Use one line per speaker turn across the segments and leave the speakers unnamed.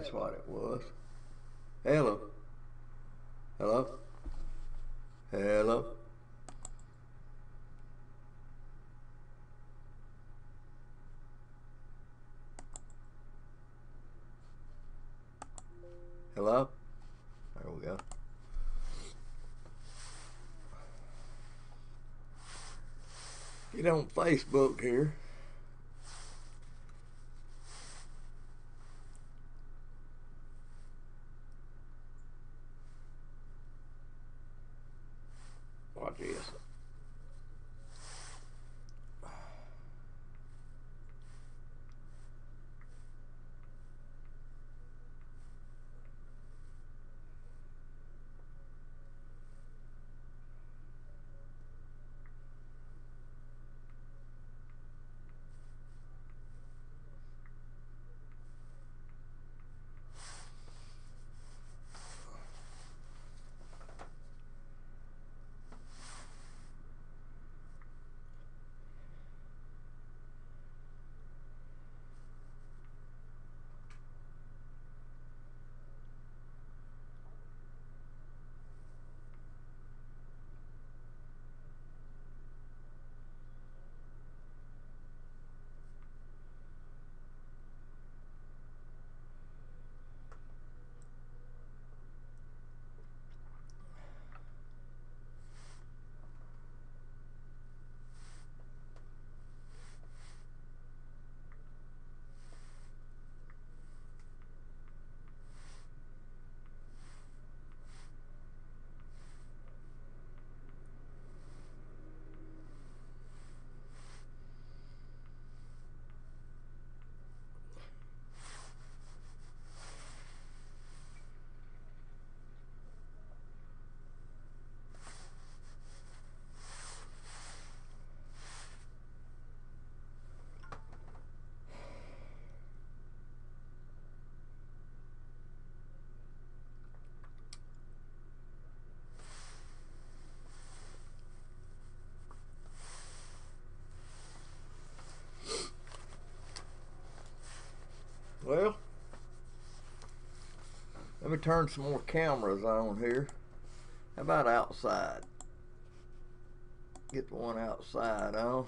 That's what it was. Hello. Hello. Hello. Hello. There we go. Get on Facebook here. Watch this. Well, let me turn some more cameras on here. How about outside? Get the one outside on.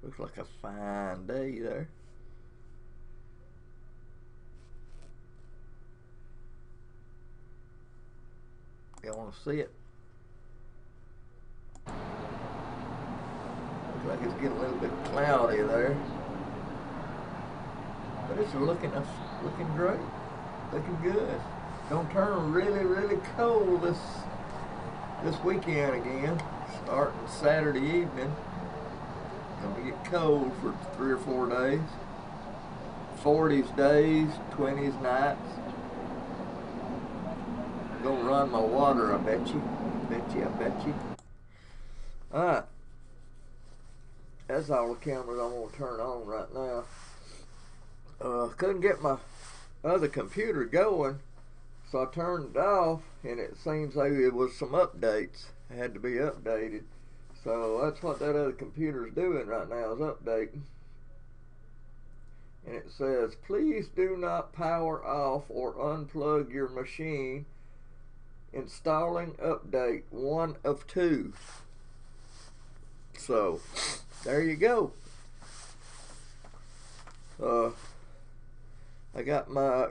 Looks like a fine day there. Y'all want to see it? Looks like it's getting a little bit cloudy there, but it's looking great, looking good. Gonna turn really cold this weekend again, starting Saturday evening. Gonna get cold for 3 or 4 days. 40s days, 20s nights. I'm gonna run my water, I bet you. I bet you. Alright. That's all the cameras I'm gonna turn on right now. Couldn't get my other computer going, so I turned it off, and it seems like it was some updates. It had to be updated. So that's what that other computer's doing right now, is updating. And it says, please do not power off or unplug your machine. Installing update 1 of 2. So there you go. I got my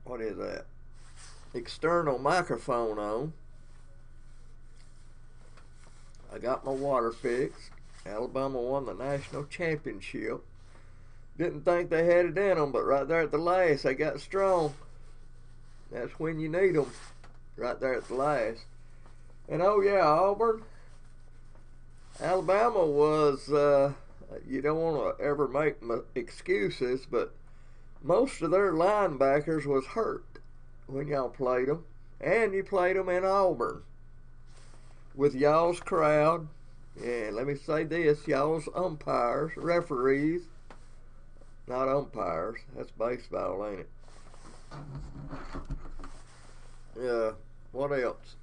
what is that? External microphone on. I got my water fixed. Alabama won the national championship. Didn't think they had it in them, but right there at the last, they got strong. That's when you need them, right there at the last. And oh yeah, Auburn, Alabama was, you don't want to ever make excuses, but most of their linebackers was hurt when y'all played them. And you played them in Auburn with y'all's crowd. And let me say this, y'all's umpires, referees, not umpires, that's baseball, ain't it? Yeah, what else?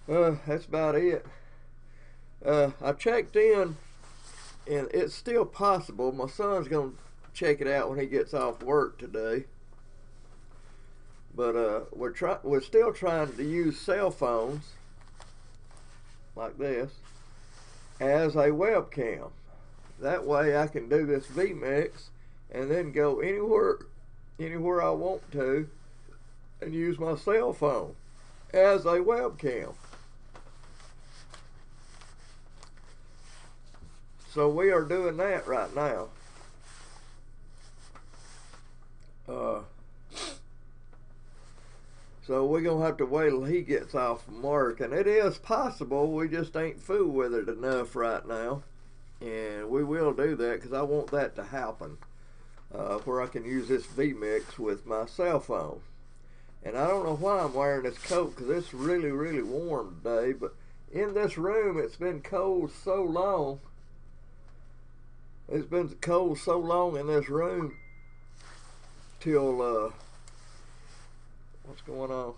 That's about it. I checked in, and it's still possible. My son's gonna check it out when he gets off work today. But we're still trying to use cell phones like this as a webcam. That way I can do this vmix and then go anywhere I want to and use my cell phone as a webcam. So we are doing that right now. So we're going to have to wait till he gets off from work. And it is possible, we just ain't fooled with it enough right now. And we will do that because I want that to happen. Where I can use this vmix with my cell phone. And I don't know why I'm wearing this coat because it's really, really warm today. But in this room, it's been cold so long. It's been cold so long in this room till, what's going on?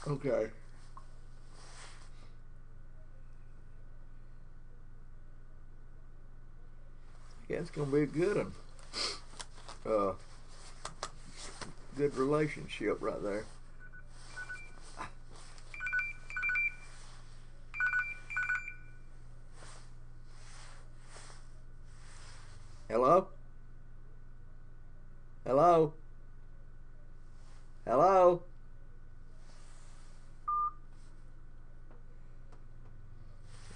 Okay. Yeah, it's gonna be a good one. Good relationship right there. Hello? Hello? Hello?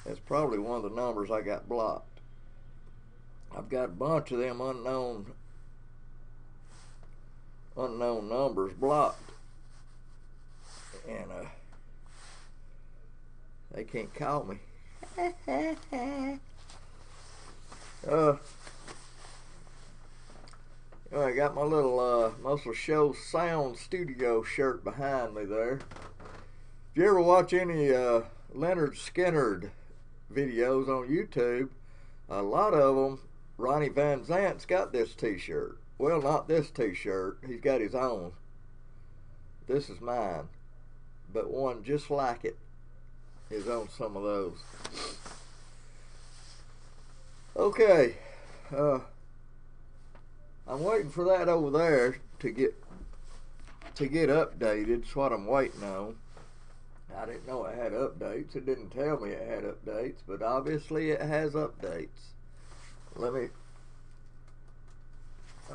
That's probably one of the numbers I got blocked. I've got a bunch of them unknown numbers blocked, and they can't call me. I got my little Muscle Show Sound Studio shirt behind me there. If you ever watch any Leonard Skinner videos on YouTube, a lot of them, Ronnie Van Zant's got this t-shirt. Well, not this t-shirt, he's got his own. This is mine, but one just like it is on some of those. Okay, I'm waiting for that over there to get updated. It's what I'm waiting on. I didn't know it had updates. It didn't tell me it had updates, but obviously it has updates. Let me...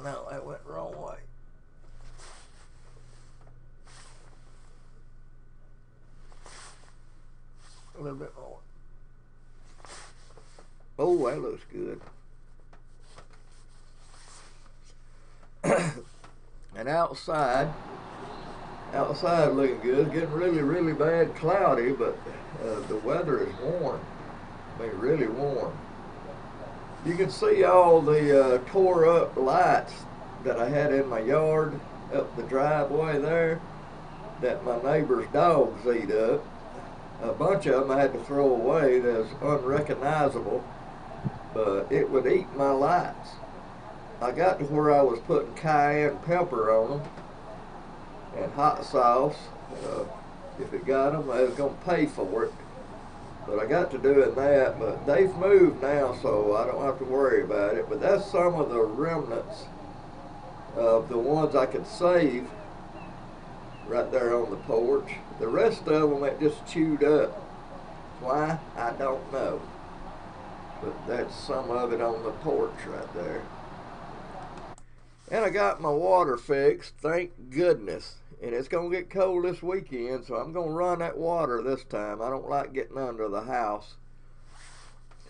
No, that went the wrong way. A little bit more. Oh, that looks good. And outside looking good. Getting really, really bad cloudy, but the weather is warm. I mean, really warm. You can see all the tore up lights that I had in my yard up the driveway there that my neighbor's dogs eat up. A bunch of them I had to throw away that's unrecognizable, but it would eat my lights. I got to where I was putting cayenne pepper on them and hot sauce. If it got them, I was going to pay for it. But I got to doing that, but they've moved now, so I don't have to worry about it. But that's some of the remnants of the ones I could save right there on the porch. The rest of them it just chewed up. Why? I don't know. But that's some of it on the porch right there. And I got my water fixed, thank goodness. And it's going to get cold this weekend, so I'm going to run that water this time. I don't like getting under the house.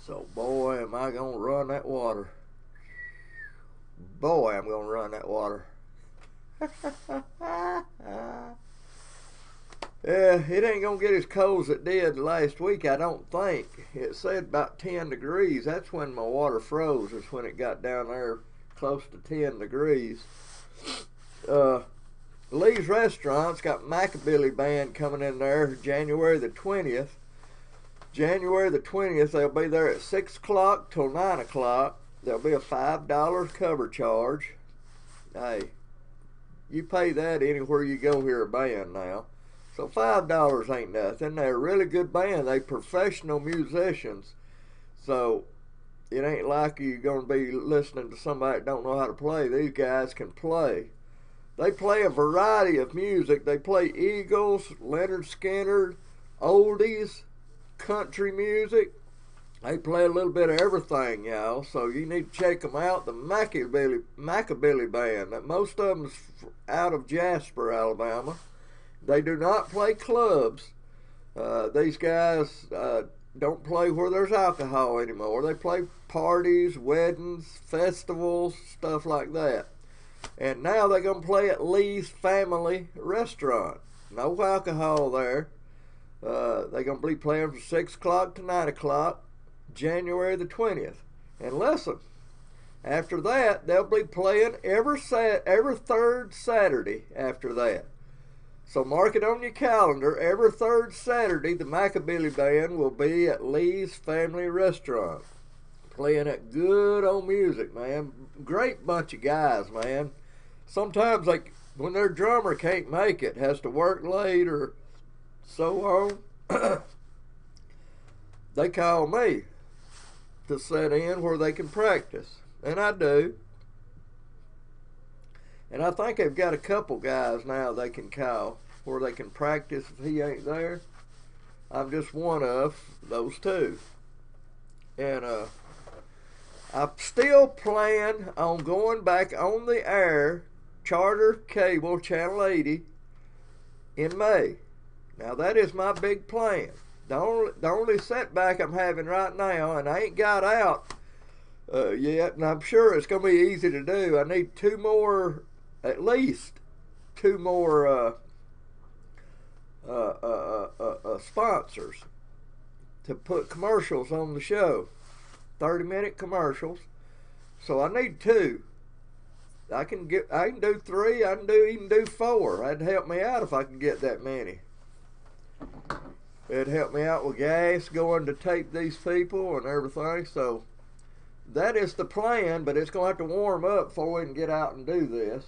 So, boy, am I going to run that water. Boy, I'm going to run that water. Yeah, it ain't going to get as cold as it did last week, I don't think. It said about 10 degrees. That's when my water froze, is when it got down there close to 10 degrees. Lee's Restaurant's got Maccabilly Band coming in there January the 20th. January the 20th, they'll be there at 6 o'clock till 9 o'clock. There'll be a $5 cover charge. Hey, you pay that anywhere you go hear a band now. So $5 ain't nothing. They're a really good band. They professional musicians. So it ain't like you're going to be listening to somebody that don't know how to play. These guys can play. They play a variety of music. They play Eagles, Leonard Skinner, oldies, country music. They play a little bit of everything, y'all. So you need to check them out. The Maccabilly Band. Most of them's out of Jasper, Alabama. They do not play clubs. These guys don't play where there's alcohol anymore. They play parties, weddings, festivals, stuff like that. And now they're going to play at Lee's Family Restaurant. No alcohol there. They're going to be playing from 6 o'clock to 9 o'clock, January the 20th. And listen, after that, they'll be playing every third Saturday after that. So mark it on your calendar. Every third Saturday, the Maccabilly Band will be at Lee's Family Restaurant, playing that good old music, man. Great bunch of guys, man. Sometimes, like, when their drummer can't make it, has to work late or so on, they call me to sit in where they can practice. And I do. And I think they've got a couple guys now they can call where they can practice if he ain't there. I'm just one of those two. And I still plan on going back on the air, Charter Cable Channel 80, in May. Now that is my big plan. The only setback I'm having right now, and I ain't got out yet, and I'm sure it's going to be easy to do. I need at least two more sponsors to put commercials on the show, 30-minute commercials. So I need two. I can do 3. I can even do 4. That'd help me out if I could get that many. It'd help me out with gas going to tape these people and everything. So that is the plan, but it's going to have to warm up before we can get out and do this.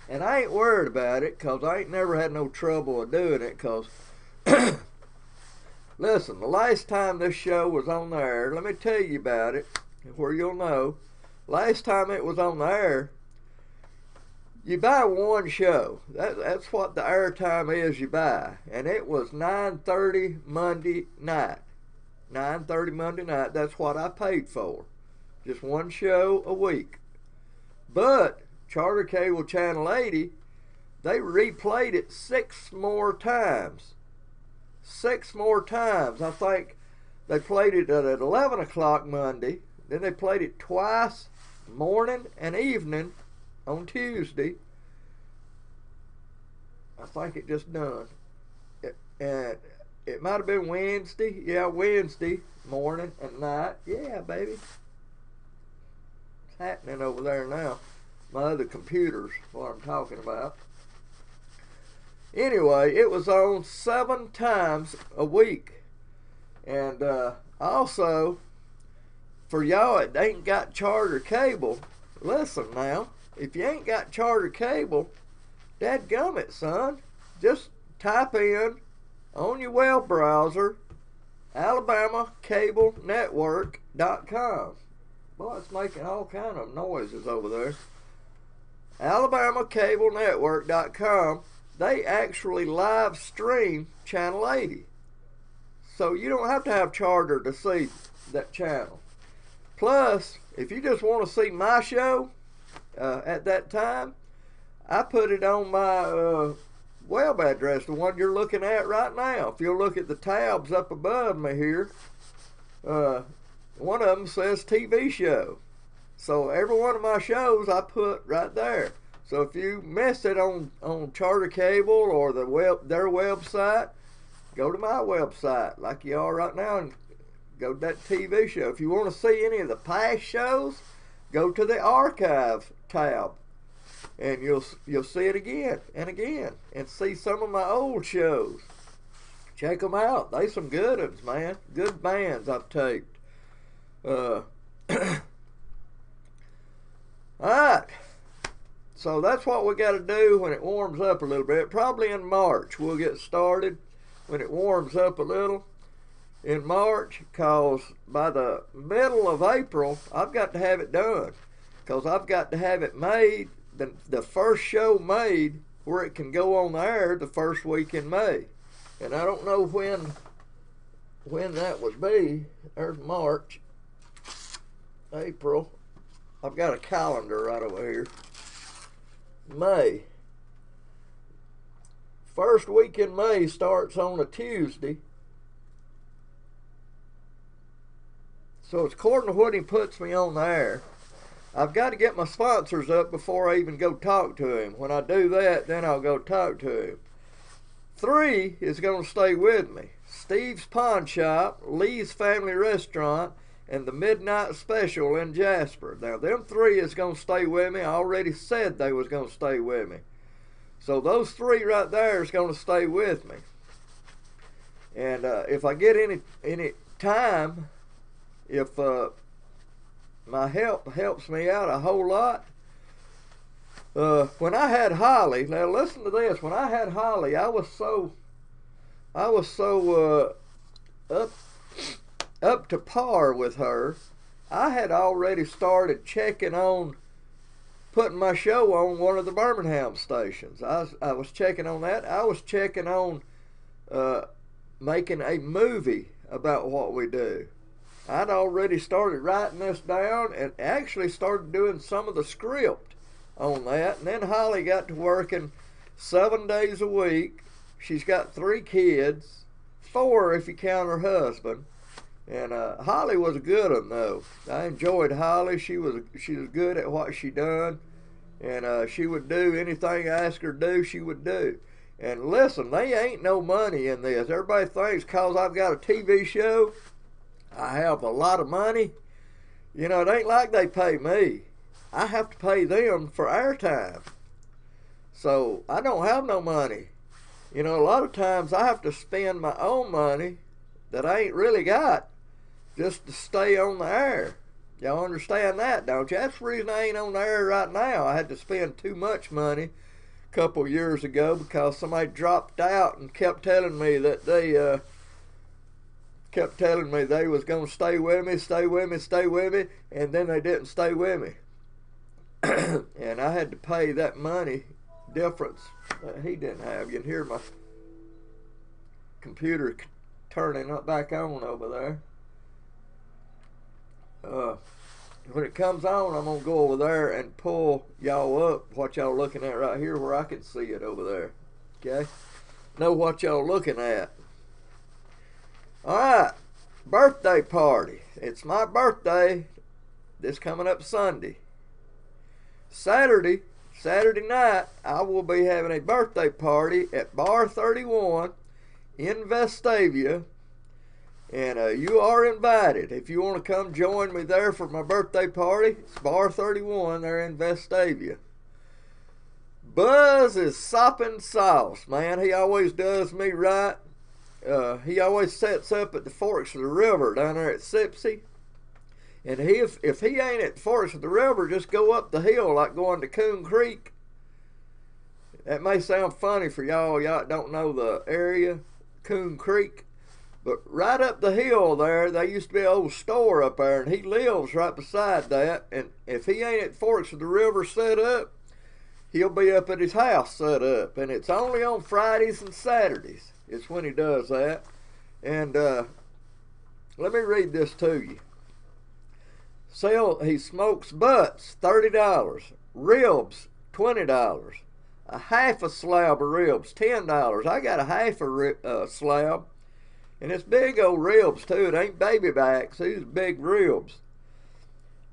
And I ain't worried about it, because I ain't never had no trouble of doing it, because listen, the last time this show was on the air, let me tell you about it, where you'll know. Last time it was on the air, you buy one show. That's what the air time is you buy. And it was 9:30 Monday night. 9:30 Monday night, that's what I paid for. Just one show a week. But Charter Cable Channel 80, they replayed it 6 more times. 6 more times. I think they played it at 11 o'clock Monday. Then they played it twice, morning and evening, on Tuesday. I think it just done. And it might have been Wednesday. Yeah, Wednesday morning and night. Yeah, baby. It's happening over there now. My other computer's what I'm talking about. Anyway, it was on 7 times a week. And also, for y'all that ain't got Charter Cable, listen now, if you ain't got Charter Cable, dadgummit, son, just type in on your web browser AlabamaCableNetwork.com. Boy, it's making all kind of noises over there. AlabamaCableNetwork.com. they actually live stream Channel 80. So you don't have to have Charter to see that channel. Plus, if you just want to see my show at that time, I put it on my web address, the one you're looking at right now. If you'll look at the tabs up above me here, one of them says TV show. So every one of my shows I put right there. So if you miss it on Charter Cable or their website, go to my website like you are right now and go to that TV show. If you want to see any of the past shows, go to the archive tab, and you'll see it again and again, and see some of my old shows. Check them out. They some good ones, man. Good bands I've taped. Alright, so that's what we got to do when it warms up a little bit. Probably in March we'll get started when it warms up a little in March, because by the middle of April I've got to have it done, because I've got to have it made, the first show made where it can go on the air the first week in May. And I don't know when that would be. There's March, April. I've got a calendar right over here. May. First week in May starts on a Tuesday. So it's according to what he puts me on the air. I've got to get my sponsors up before I even go talk to him. When I do that, then I'll go talk to him. 3 is going to stay with me. Steve's Pawn Shop, Lee's Family Restaurant, and the Midnight Special in Jasper. Now, them 3 is going to stay with me. I already said they was going to stay with me. So those 3 right there is going to stay with me. And if I get any time, if my help helps me out a whole lot. When I had Holly, now listen to this. When I had Holly, I was so up to par with her. I had already started checking on putting my show on one of the Birmingham stations. I was checking on that. I was checking on making a movie about what we do. I'd already started writing this down and actually started doing some of the script on that. And then Holly got to working 7 days a week. She's got 3 kids, 4 if you count her husband. And Holly was a good one, though. I enjoyed Holly. She was good at what she done, and she would do anything I asked her to do, she would do. And listen, they ain't no money in this. Everybody thinks because I've got a TV show, I have a lot of money. You know, it ain't like they pay me. I have to pay them for airtime. So I don't have no money. You know, a lot of times I have to spend my own money that I ain't really got just to stay on the air. Y'all understand that, don't you? That's the reason I ain't on the air right now. I had to spend too much money a couple years ago because somebody dropped out and kept telling me that they was going to stay with me, and then they didn't stay with me. And I had to pay that money difference that he didn't have. You can hear my computer turning up back on over there. When it comes on, I'm going to go over there and pull y'all up, what y'all looking at right here, where I can see it over there. Okay? Know what y'all looking at. Alright, birthday party. It's my birthday this coming up Sunday. Saturday night, I will be having a birthday party at Bar 31 in Vestavia. And you are invited. If you want to come join me there for my birthday party, it's Bar 31 there in Vestavia. Buzz is sopping sauce, man. He always does me right. He always sets up at the forks of the river down there at Sipsey. And if he ain't at the forks of the river, just go up the hill like going to Coon Creek. That may sound funny for y'all that don't know the area, Coon Creek. But right up the hill there used to be an old store up there, and he lives right beside that. And if he ain't at Forks of the River set up, he'll be up at his house set up, and it's only on Fridays and Saturdays. It's when he does that. And let me read this to you. He smokes butts, $30. Ribs, $20. A half a slab of ribs, $10. I got a half a slab, and it's big old ribs too. It ain't baby backs. These are big ribs.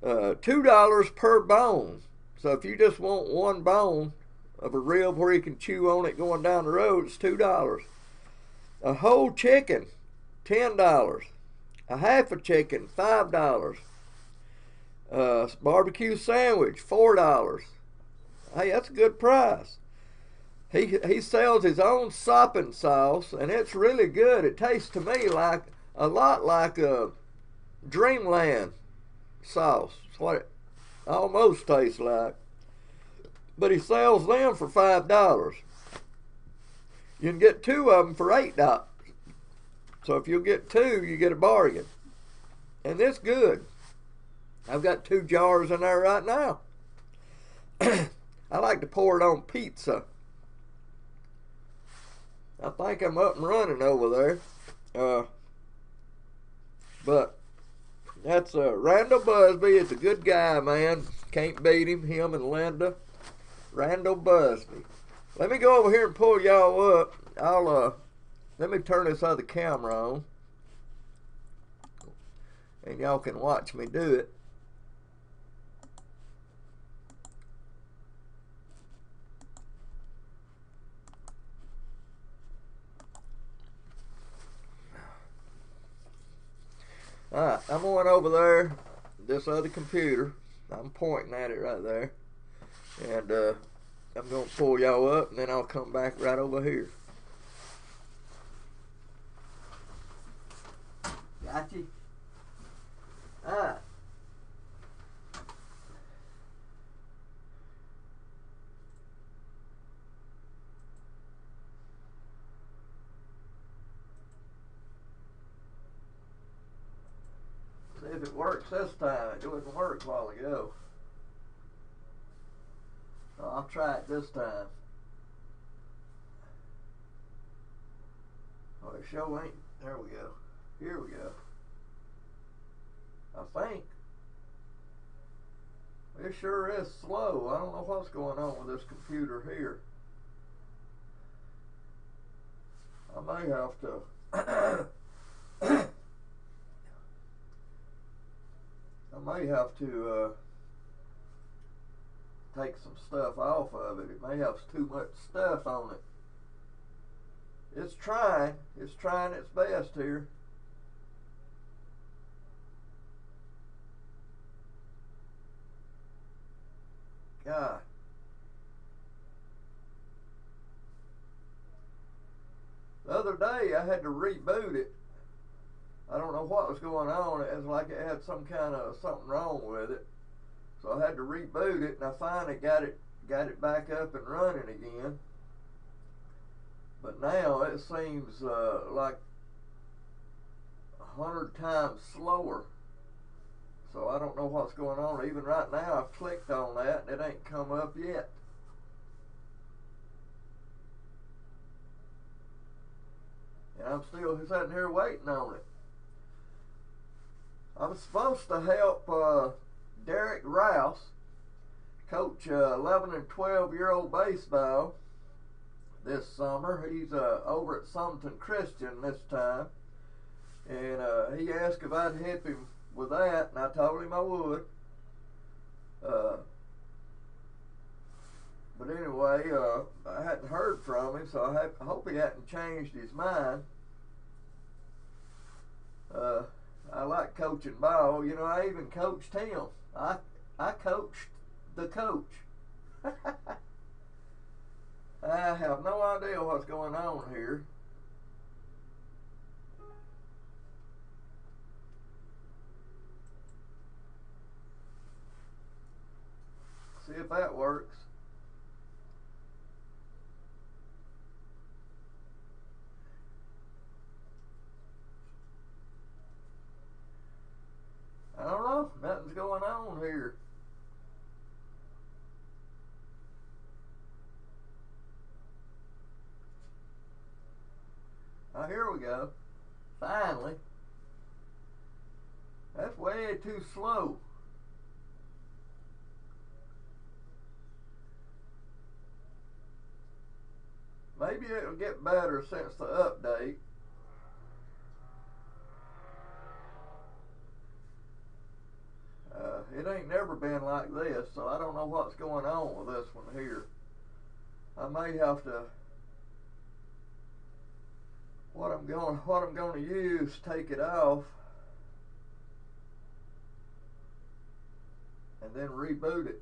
$2 per bone. So if you just want one bone of a rib where you can chew on it going down the road, it's $2. A whole chicken, $10. A half a chicken, $5. Barbecue sandwich, $4. Hey, that's a good price. He sells his own sopping sauce, and it's really good. It tastes to me like a lot like a Dreamland sauce. It's what it almost tastes like. But he sells them for $5. You can get two of them for $8. So if you get two, you get a bargain. And it's good. I've got 2 jars in there right now. I like to pour it on pizza. I think I'm up and running over there. But that's Randall Busby. It's a good guy, man. Can't beat him. Him and Linda. Randall Busby. Let me go over here and pull y'all up. Let me turn this other camera on, and y'all can watch me do it. Alright, I'm going over there, this other computer. I'm pointing at it right there. And I'm going to pull y'all up, and then I'll come back right over here. Got you? Alright. See if it works this time. It didn't work a while ago. So I'll try it this time. Oh, it sure ain't. There we go. Here we go. I think. It sure is slow. I don't know what's going on with this computer here. I may have to take some stuff off of it. It may have too much stuff on it. It's trying its best here. God. The other day I had to reboot it. I don't know what was going on. It was like it had some kind of something wrong with it. So I had to reboot it, and I finally got it back up and running again. But now it seems like 100 times slower. So I don't know what's going on. Even right now, I've clicked on that, and it ain't come up yet. And I'm still sitting here waiting on it. I was supposed to help Derek Rouse coach 11 and 12-year-old baseball this summer. He's over at Summerton Christian this time. And he asked if I'd help him with that, and I told him I would. But anyway, I hadn't heard from him, so I hope he hadn't changed his mind. I like coaching ball. You know, I even coached him. I coached the coach. I have no idea what's going on here. See if that works. I don't know. Nothing's going on here. Oh, here we go. Finally. That's way too slow. Maybe it'll get better since the update. It ain't never been like this, so I don't know what's going on with this one here. I may have to, what I'm going to use, take it off and then reboot it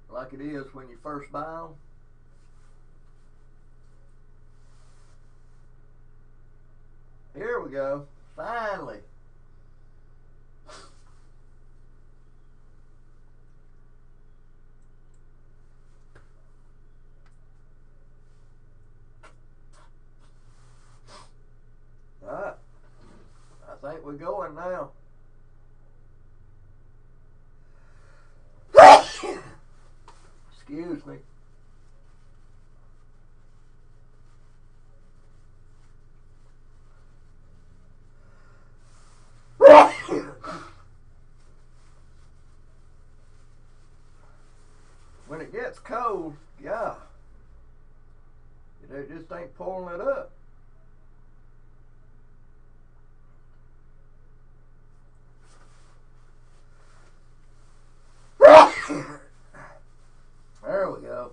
like it is when you first buy them. Here we go, finally. Alright, I think we're going now. Excuse me. When it gets cold, yeah, it just ain't pulling it up. There we go.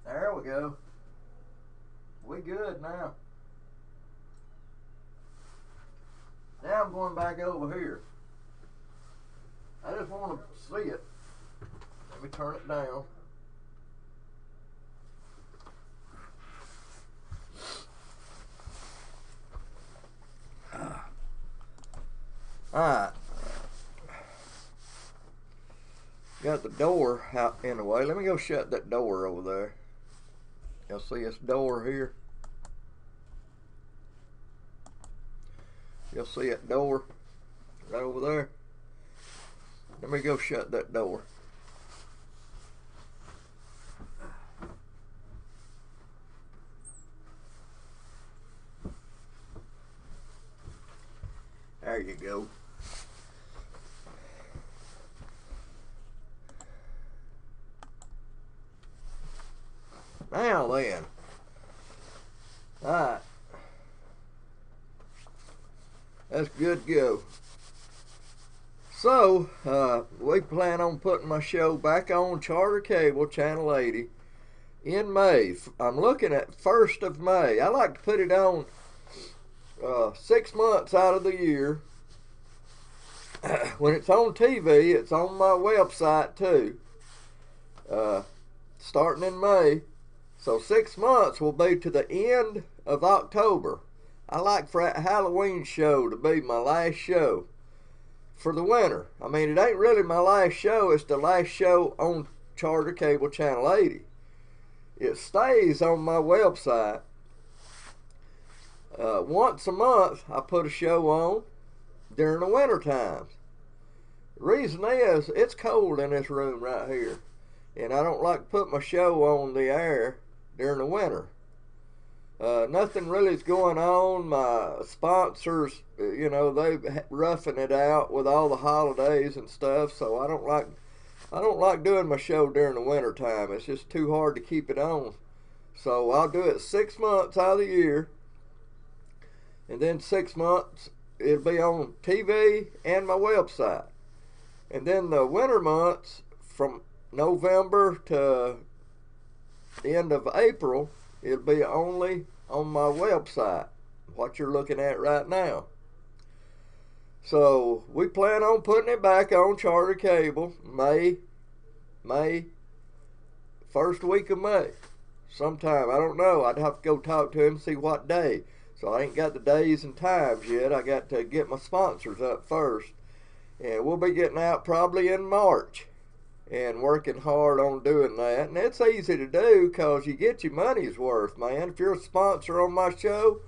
There we go. We good now. Now I'm going back over here. I just want to see it. Let me turn it down. Alright. Got the door out in the way. Let me go shut that door over there. You'll see this door here. You'll see that door right over there. Let me go shut that door. There you go. Now then. Alright. That's good to go. So, we plan on putting my show back on Charter Cable, Channel 80, in May. I'm looking at 1st of May. I like to put it on 6 months out of the year. When it's on TV, it's on my website too. Starting in May. So 6 months will be to the end of October. I like for that Halloween show to be my last show for the winter. I mean, it ain't really my last show. It's the last show on Charter Cable Channel 80. It stays on my website. Once a month, I put a show on during the winter times. The reason is, it's cold in this room right here. And I don't like to put my show on the air during the winter. Nothing really is going on. My sponsors, you know, they're roughing it out with all the holidays and stuff. So I don't like doing my show during the winter time. It's just too hard to keep it on. So I'll do it 6 months out of the year, and then 6 months it'll be on TV and my website. And then the winter months, from November to the end of April, it'll be only on my website, what you're looking at right now. So we plan on putting it back on Charter Cable May, first week of May, sometime. I don't know. I'd have to go talk to him, see what day. So I ain't got the days and times yet. I got to get my sponsors up first. And we'll be getting out probably in March. and working hard on doing that. And it's easy to do because you get your money's worth, man. If you're a sponsor on my show,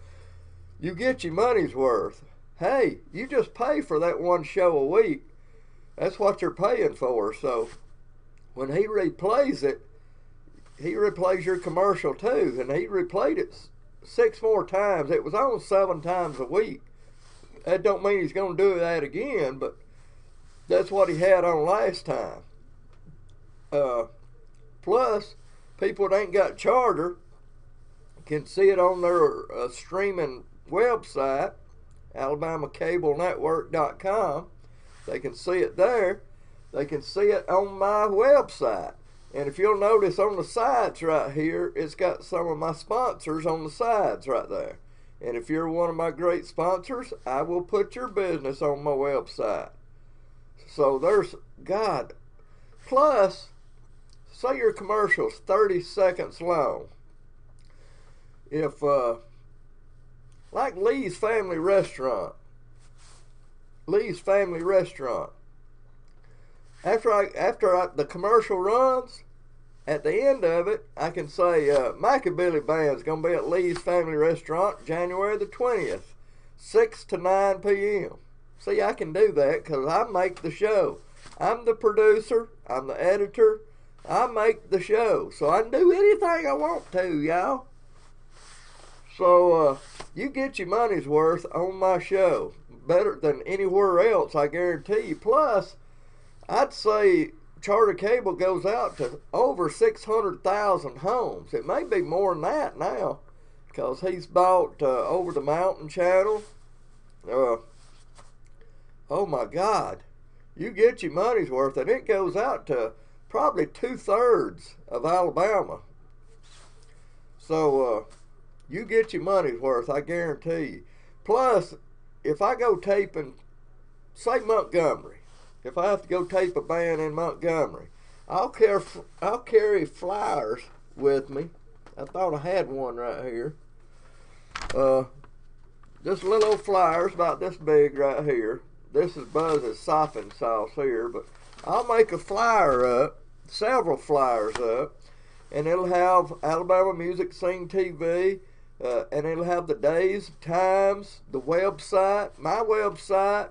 you get your money's worth. Hey, you just pay for that one show a week. That's what you're paying for. So when he replays it, he replays your commercial too. And he replayed it 6 more times. It was on 7 times a week. That don't mean he's going to do that again, but that's what he had on last time. Plus, people that ain't got Charter can see it on their streaming website, AlabamaCableNetwork.com. They can see it there. They can see it on my website. And if you'll notice on the sides right here, it's got some of my sponsors on the sides right there. And if you're one of my great sponsors, I will put your business on my website. So there's, God, plus, say your commercial's 30 seconds long. If, like Lee's Family Restaurant, after the commercial runs, at the end of it, I can say, Mackabilly Band's going to be at Lee's Family Restaurant January the 20th, 6 to 9 p.m. See, I can do that because I make the show. I'm the producer. I'm the editor. I make the show. So I can do anything I want to, y'all. So you get your money's worth on my show. Better than anywhere else, I guarantee you. Plus, I'd say Charter Cable goes out to over 600,000 homes. It may be more than that now because he's bought Over the Mountain channel. Oh my God, you get your money's worth, and it goes out to probably 2/3 of Alabama. So you get your money's worth, I guarantee you. Plus, if I go taping, say Montgomery, if I have to go tape a band in Montgomery, I'll carry flyers with me. I thought I had one right here. Just little old flyers about this big right here. This is Buzz's sopping sauce here, but I'll make a flyer up, several flyers up, and it'll have Alabama Music Scene TV, and it'll have the days, times, the website, my website,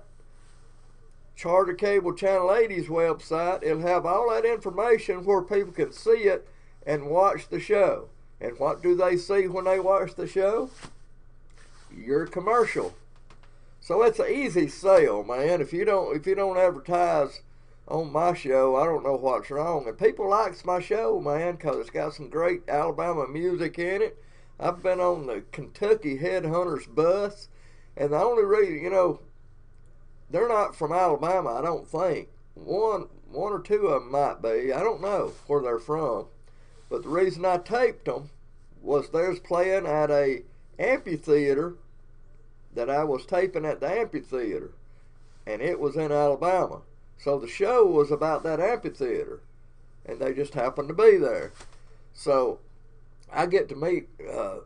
Charter Cable Channel 80's website. It'll have all that information where people can see it and watch the show. And what do they see when they watch the show? Your commercial. So it's an easy sale, man. If you don't advertise on my show, I don't know what's wrong. And people likes my show, man, because it's got some great Alabama music in it. I've been on the Kentucky Headhunters bus, and the only reason, they're not from Alabama, I don't think. One or two of them might be. I don't know where they're from. But the reason I taped them was they was playing at a amphitheater that I was taping at the amphitheater, and it was in Alabama. So the show was about that amphitheater, and they just happened to be there. So I get to meet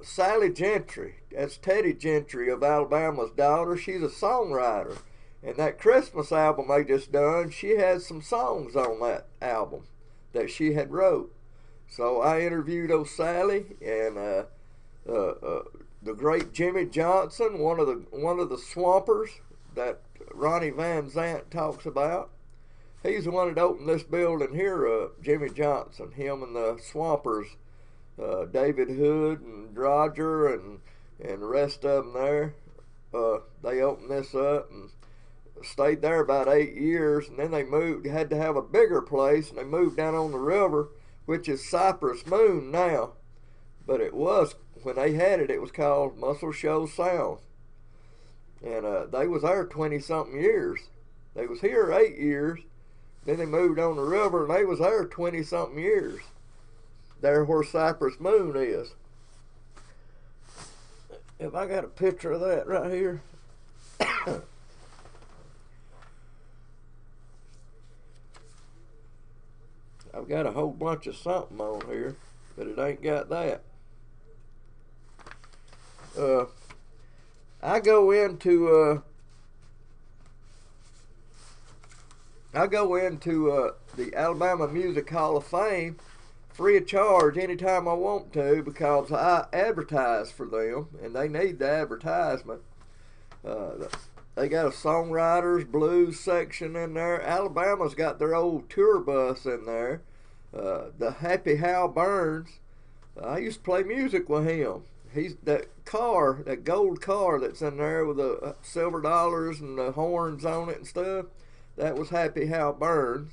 Sally Gentry. That's Teddy Gentry of Alabama's daughter. She's a songwriter. And that Christmas album they just done, she had some songs on that album that she had wrote. So I interviewed Sally, and the great Jimmy Johnson, one of the Swampers that Ronnie Van Zant talks about. He's the one that opened this building here up, Jimmy Johnson. Him and the Swampers, David Hood and Roger and the rest of them there. They opened this up and stayed there about 8 years, and then they moved. Had to have a bigger place, and they moved down on the river, which is Cypress Moon now. But it was, when they had it, it was called Muscle Shoals Sound. And they was there 20-something years. They was here 8 years. Then they moved on the river, and they was there 20-something years. There where Cypress Moon is. If I got a picture of that right here. I've got a whole bunch of something on here, but it ain't got that. I go into I go into the Alabama Music Hall of Fame free of charge anytime I want to because I advertise for them and they need the advertisement. Uh, they got a songwriters blues section in there. Alabama's got their old tour bus in there. The Happy Hal Burns. I used to play music with him. He's that car, that gold car that's in there with the silver dollars and the horns on it and stuff. That was Happy Hal Burns.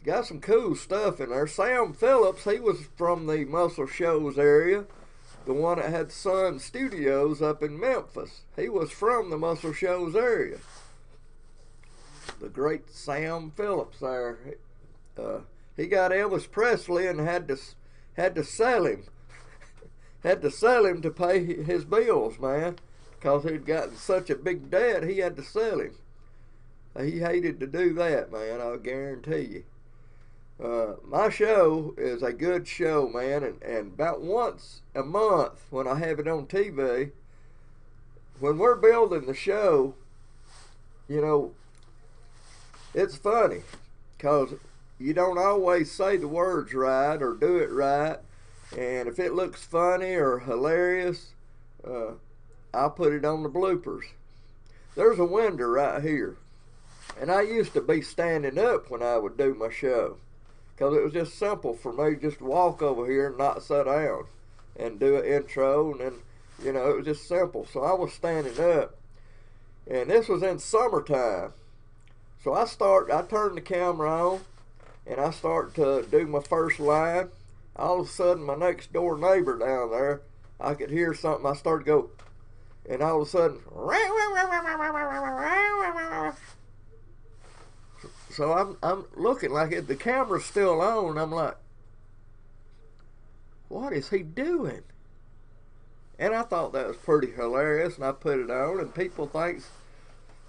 Got some cool stuff in there. Sam Phillips, he was from the Muscle Shoals area, the one that had Sun Studios up in Memphis. He was from the Muscle Shoals area. The great Sam Phillips there. He got Elvis Presley and had to sell him. Had to sell him to pay his bills, man, because he'd gotten such a big debt. He had to sell him. He hated to do that, man. I'll guarantee you. My show is a good show, man, and about once a month when I have it on TV, when we're building the show, you know, it's funny because you don't always say the words right or do it right, and if it looks funny or hilarious, I'll put it on the bloopers. There's a window right here, and I used to be standing up when I would do my show because it was just simple for me just to walk over here and not sit down and do an intro, and then, you know, it was just simple. So I was standing up, and this was in summertime. So I turn the camera on, and I start to do my first line. All of a sudden, my next door neighbor down there, I could hear something. I started to go, and all of a sudden, so I'm looking like it. The camera's still on. I'm like, what is he doing? And I thought that was pretty hilarious, and I put it on, and people think,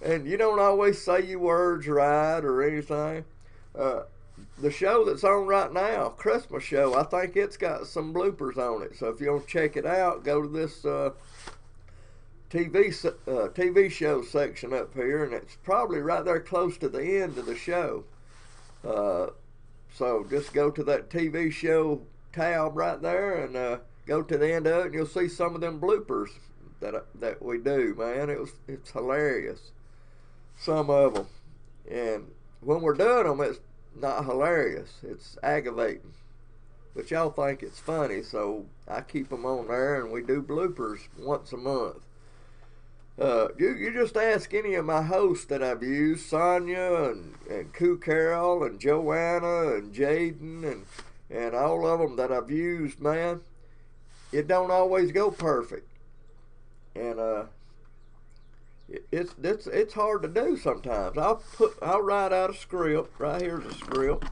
and you don't always say your words right or anything. The show that's on right now, Christmas show, I think it's got some bloopers on it. So if you want to check it out, go to this TV show section up here, and it's probably right there close to the end of the show. So just go to that TV show tab right there and go to the end of it, and you'll see some of them bloopers that we do, man. It's hilarious, some of them. And when we're doing them, it's not hilarious. It's aggravating. But y'all think it's funny, so I keep them on there, and we do bloopers once a month. You just ask any of my hosts that I've used, Sonia and Koo Carol and Joanna and Jaden and all of them that I've used, man. It don't always go perfect, and it's hard to do sometimes. I'll write out a script. Right here's a script.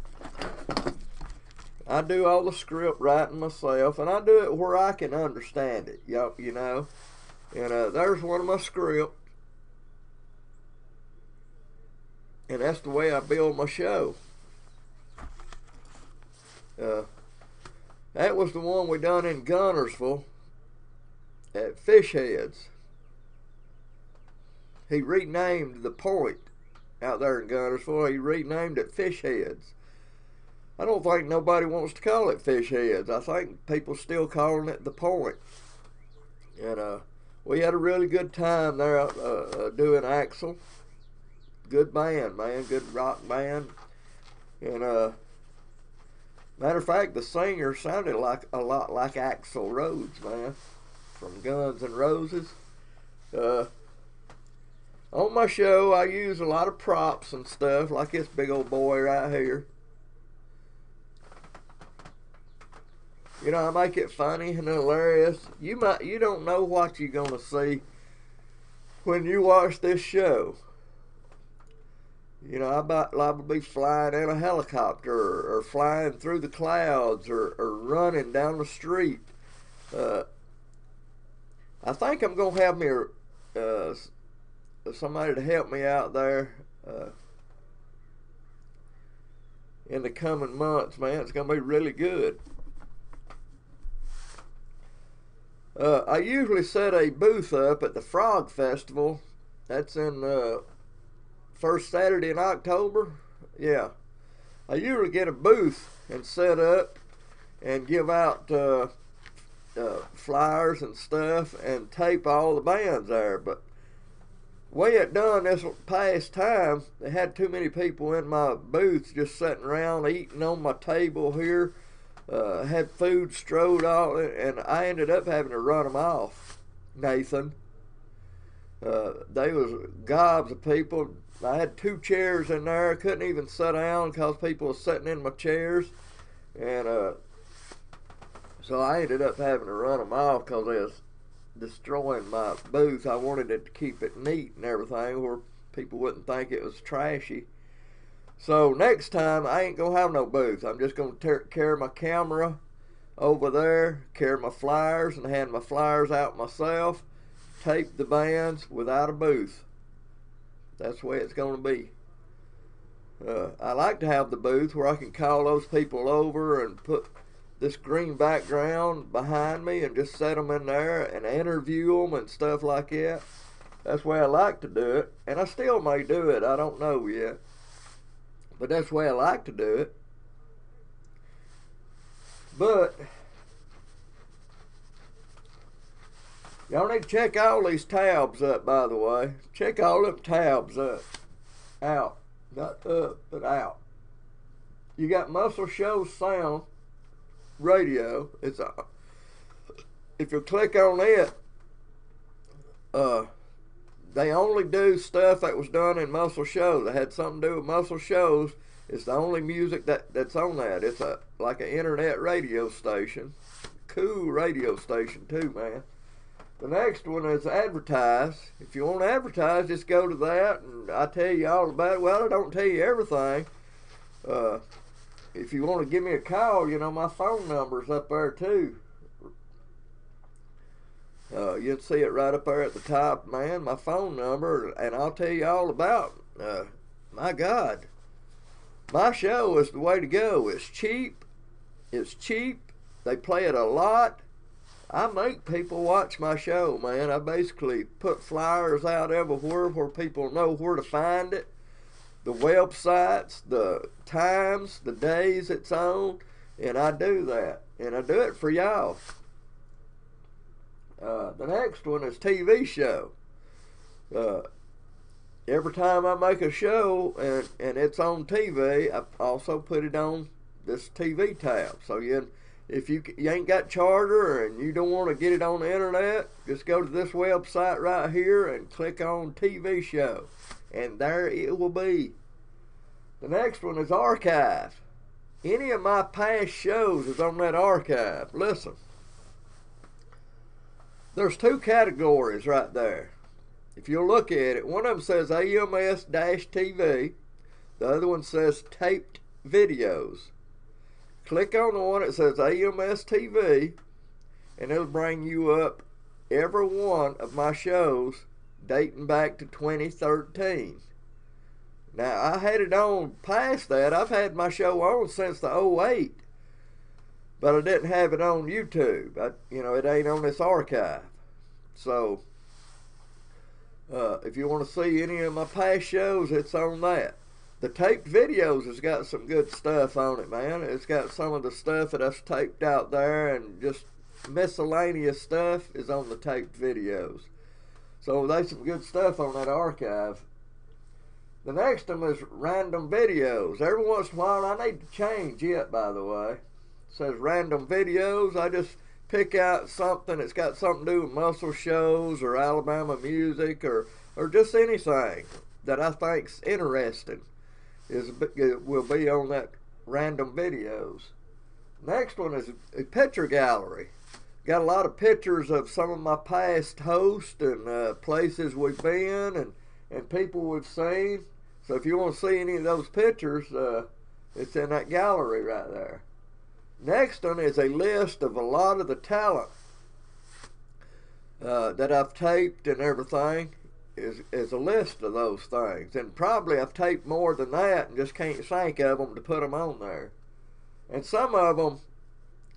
I do all the script writing myself, and I do it where I can understand it. You know. And there's one of my scripts, and that's the way I build my show. That was the one we done in Gunnersville at Fish Heads. He renamed the point out there in Gunnersville. He renamed it Fish Heads. I don't think nobody wants to call it Fish Heads. I think people still calling it the point. And we had a really good time there doing Axel. Good band, man. Good rock band. And matter of fact, the singer sounded like a lot like Axl Rhodes, man, from Guns N' Roses. On my show, I use a lot of props and stuff, like this big old boy right here. You know, I make it funny and hilarious. You don't know what you're gonna see when you watch this show. You know, I might liable to be flying in a helicopter or flying through the clouds or running down the street. I think I'm gonna have me somebody to help me out there in the coming months, man. It's gonna be really good. I usually set a booth up at the Frog Festival. That's in first Saturday in October. Yeah, I usually get a booth and set up and give out flyers and stuff and tape all the bands there. But way it done this past time, they had too many people in my booth just sitting around eating on my table here. Had food strode all, and I ended up having to run them off, Nathan. They was gobs of people. I had 2 chairs in there. I couldn't even sit down because people were sitting in my chairs. And so I ended up having to run them off because they was destroying my booth. I wanted it to keep it neat and everything where people wouldn't think it was trashy. So next time I ain't gonna have no booth. I'm just gonna carry my camera over there, carry my flyers and hand my flyers out myself, tape the bands without a booth. That's the way it's gonna be. I like to have the booth where I can call those people over and put this green background behind me and just set them in there and interview them and stuff like that. That's the way I like to do it, and I still may do it. I don't know yet, but that's the way I like to do it. But y'all need to check all these tabs up, by the way. Check all them tabs up. Out. Not up, but out. You got Muscle Shoals Sound Radio. It's a, if you click on it, they only do stuff that was done in Muscle Shoals. That had something to do with Muscle Shoals. It's the only music that's on that. It's like an internet radio station. Cool radio station too, man. The next one is advertise. If you want to advertise, just go to that and I tell you all about it. Well, I don't tell you everything. If you want to give me a call, you know, my phone number's up there too. You'll see it right up there at the top, man, my phone number, and I'll tell you all about my God. My show is the way to go. It's cheap. It's cheap. They play it a lot. I make people watch my show, man. I basically put flyers out everywhere where people know where to find it. The websites, the times, the days it's on, and I do that. And I do it for y'all. The next one is TV show. Every time I make a show and it's on TV, I also put it on this TV tab. So if you ain't got Charter and you don't want to get it on the internet, just go to this website right here and click on TV show, and there it will be. The next one is archive. Any of my past shows is on that archive. Listen, there's 2 categories right there. If you look at it, one of them says ALMS-TV, the other one says taped videos. Click on the one that says ALMS TV, and it'll bring you up every one of my shows dating back to 2013. Now, I had it on past that. I've had my show on since the 08, but I didn't have it on YouTube. It ain't on this archive. So, if you want to see any of my past shows, it's on that. The taped videos has got some good stuff on it, man. It's got some of the stuff that I've taped out there, and just miscellaneous stuff is on the taped videos. So there's some good stuff on that archive. The next one is random videos. Every once in a while, I need to change it, by the way. It says random videos. I just pick out something that's got something to do with Muscle Shoals or Alabama music or just anything that I think's interesting. It will be on that random videos. Next one is a picture gallery. Got a lot of pictures of some of my past hosts and places we've been and people we've seen. So if you want to see any of those pictures, it's in that gallery right there. Next one is a list of a lot of the talent that I've taped and everything. Is a list of those things, and probably I've taped more than that and just can't think of them to put them on there. And some of them,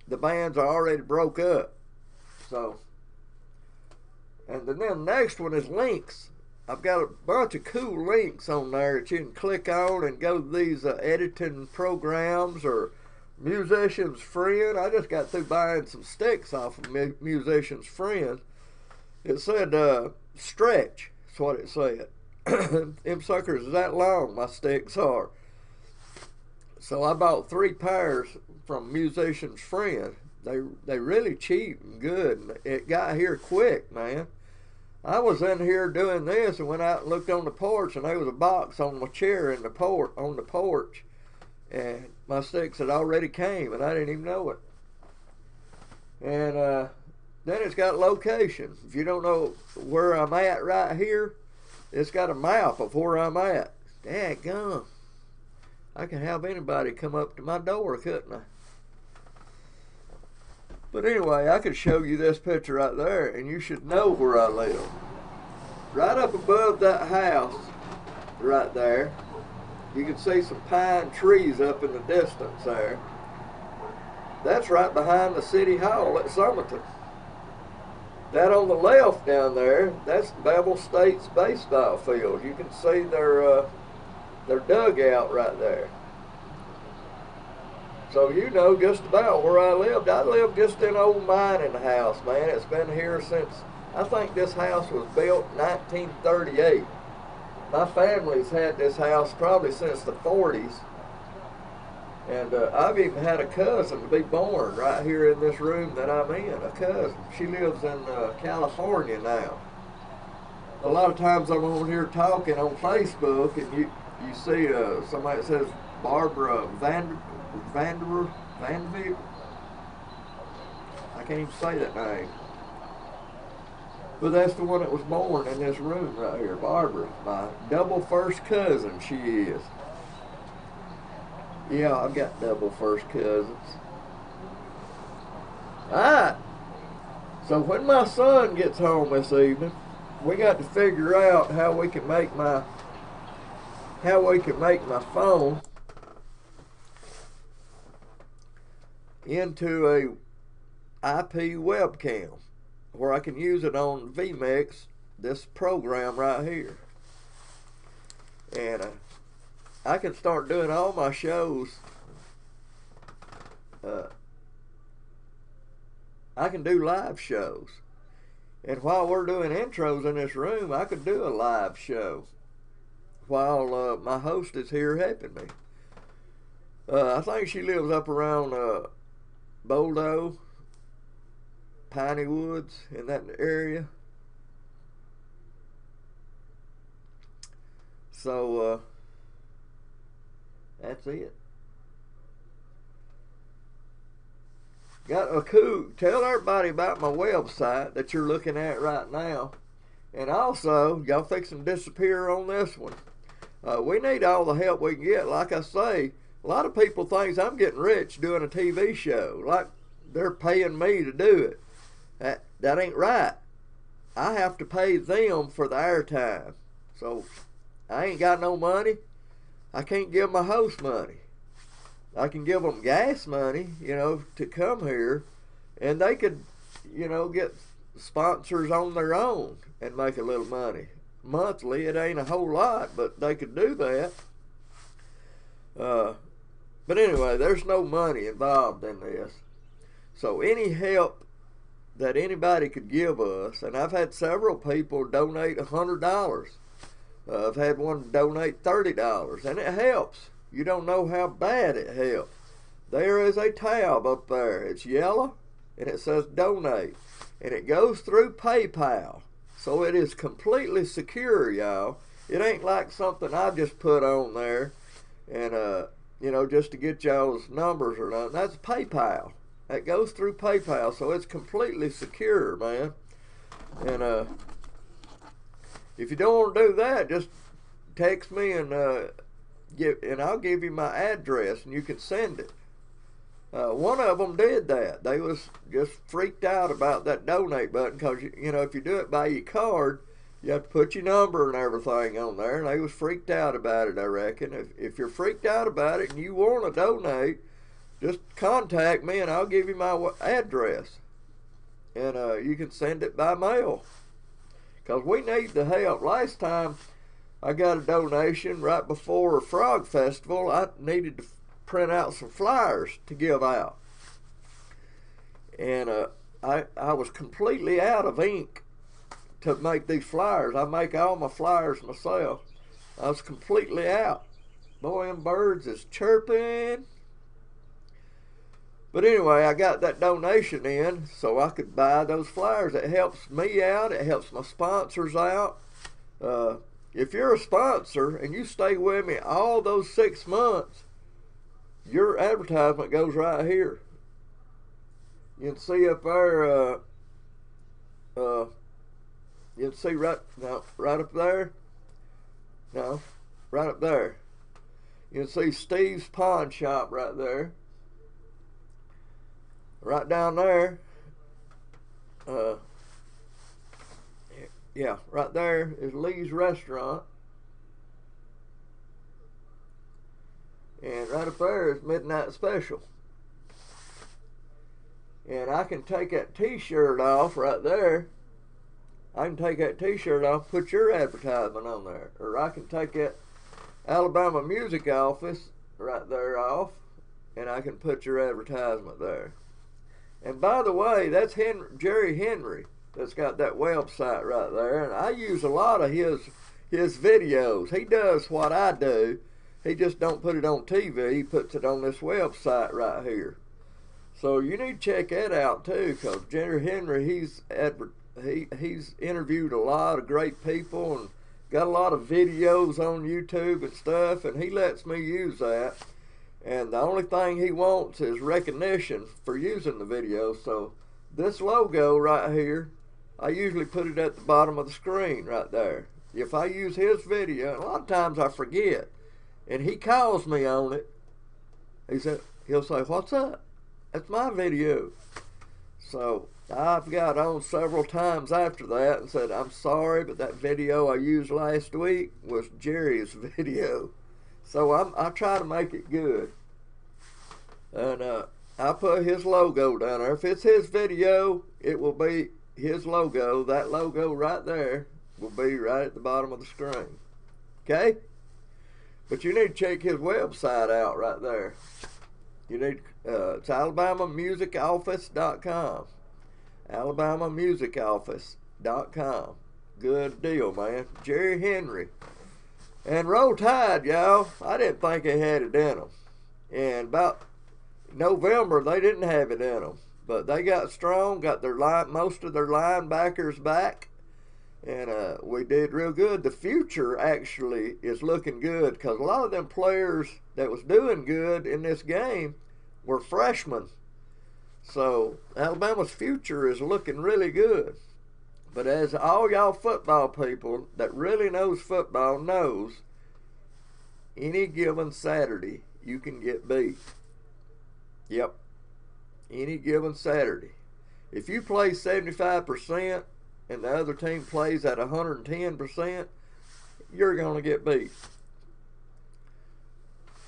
the bands are already broke up. So, and then the next one is links. I've got a bunch of cool links on there that you can click on and go to these editing programs or Musician's Friend. I just got through buying some sticks off of Musician's Friend. It said stretch. That's what it said. Them suckers is that long, my sticks are. So I bought 3 pairs from Musician's Friend. They really cheap and good. And it got here quick, man. I was in here doing this and went out and looked on the porch, and there was a box on my chair in the on the porch, and my sticks had already came, and I didn't even know it. And then it's got location. If you don't know where I'm at right here, it's got a map of where I'm at. Daggum. I can have anybody come up to my door, couldn't I? But anyway, I could show you this picture right there, and you should know where I live. Right up above that house, right there, you can see some pine trees up in the distance there. That's right behind the City Hall at Summerton. That on the left down there, that's Bevel State's baseball field. You can see their dugout right there. So you know just about where I lived. I lived just in an old mining house, man. It's been here since, I think this house was built in 1938. My family's had this house probably since the 40s. And I've even had a cousin to be born right here in this room that I'm in, a cousin. She lives in California now. A lot of times I'm on here talking on Facebook, and you see somebody that says Barbara Vanderbilt. I can't even say that name. But that's the one that was born in this room right here, Barbara. My double first cousin, she is. Yeah, I've got double first cousins. Alright. So when my son gets home this evening, we got to figure out how we can make my phone into a IP webcam where I can use it on vMix, this program right here. And I can start doing all my shows. I can do live shows. And while we're doing intros in this room, I could do a live show while my host is here helping me. I think she lives up around Boldo, Piney Woods, in that area. So that's it. Got a tell everybody about my website that you're looking at right now. And also, y'all fixing to disappear on this one. We need all the help we can get. Like I say, a lot of people think I'm getting rich doing a TV show. Like they're paying me to do it. That ain't right. I have to pay them for the airtime. So I ain't got no money. I can't give my host money. I can give them gas money, to come here, and they could, get sponsors on their own and make a little money. Monthly, it ain't a whole lot, but they could do that. But anyway, there's no money involved in this. So any help that anybody could give us, and I've had several people donate $100. I've had one donate $30, and it helps. You don't know how bad it helps. There is a tab up there. It's yellow, and it says donate. And it goes through PayPal. So it is completely secure, y'all. It ain't like something I just put on there and, just to get y'all's numbers or nothing. That's PayPal. That goes through PayPal, so it's completely secure, man. And if you don't want to do that, just text me and I'll give you my address and you can send it. One of them did that. They was just freaked out about that donate button because, if you do it by your card, you have to put your number and everything on there, and they was freaked out about it, I reckon. If you're freaked out about it and you want to donate, just contact me and I'll give you my address. And you can send it by mail. because we need the help. Last time I got a donation right before a Frog Festival, I needed to print out some flyers to give out. And I was completely out of ink to make these flyers. I make all my flyers myself. I was completely out. Boy, them birds is chirping. But anyway, I got that donation in so I could buy those flyers. It helps me out. It helps my sponsors out. If you're a sponsor and you stay with me all those 6 months, your advertisement goes right here. You can see up there, you can see right up there. No, right up there. You can see Steve's Pawn Shop right there. Right down there. Yeah, right there is Lee's Restaurant. And right up there is Midnight Special. And I can take that t-shirt off right there. I can take that t-shirt off, put your advertisement on there. Or I can take that Alabama Music Office right there off, and I can put your advertisement there. And by the way, that's Jerry Henry that's got that website right there. And I use a lot of his videos. He does what I do. He just don't put it on TV. He puts it on this website right here. So you need to check that out too, because Jerry Henry, he's interviewed a lot of great people and got a lot of videos on YouTube and stuff, and he lets me use that. And the only thing he wants is recognition for using the video. So this logo right here, I usually put it at the bottom of the screen right there. If I use his video, a lot of times I forget, and he calls me on it. He'll say, "What's up? That's my video." So I've got on several times after that and said, "I'm sorry, but that video I used last week was Jerry's video." So I try to make it good. And I put his logo down there. If it's his video, it will be his logo. That logo right there will be right at the bottom of the screen. Okay? But you need to check his website out right there. You need it's AlabamaMusicOffice.com. AlabamaMusicOffice.com. Good deal, man. Jerry Henry. And Roll Tide, y'all, I didn't think they had it in them. And about November, they didn't have it in them. But they got strong, got most of their linebackers back. And we did real good. The future actually is looking good, because a lot of them players that was doing good in this game were freshmen. So Alabama's future is looking really good. But as all y'all football people that really knows football knows, any given Saturday you can get beat. Yep. Any given Saturday. If you play 75% and the other team plays at 110%, you're going to get beat.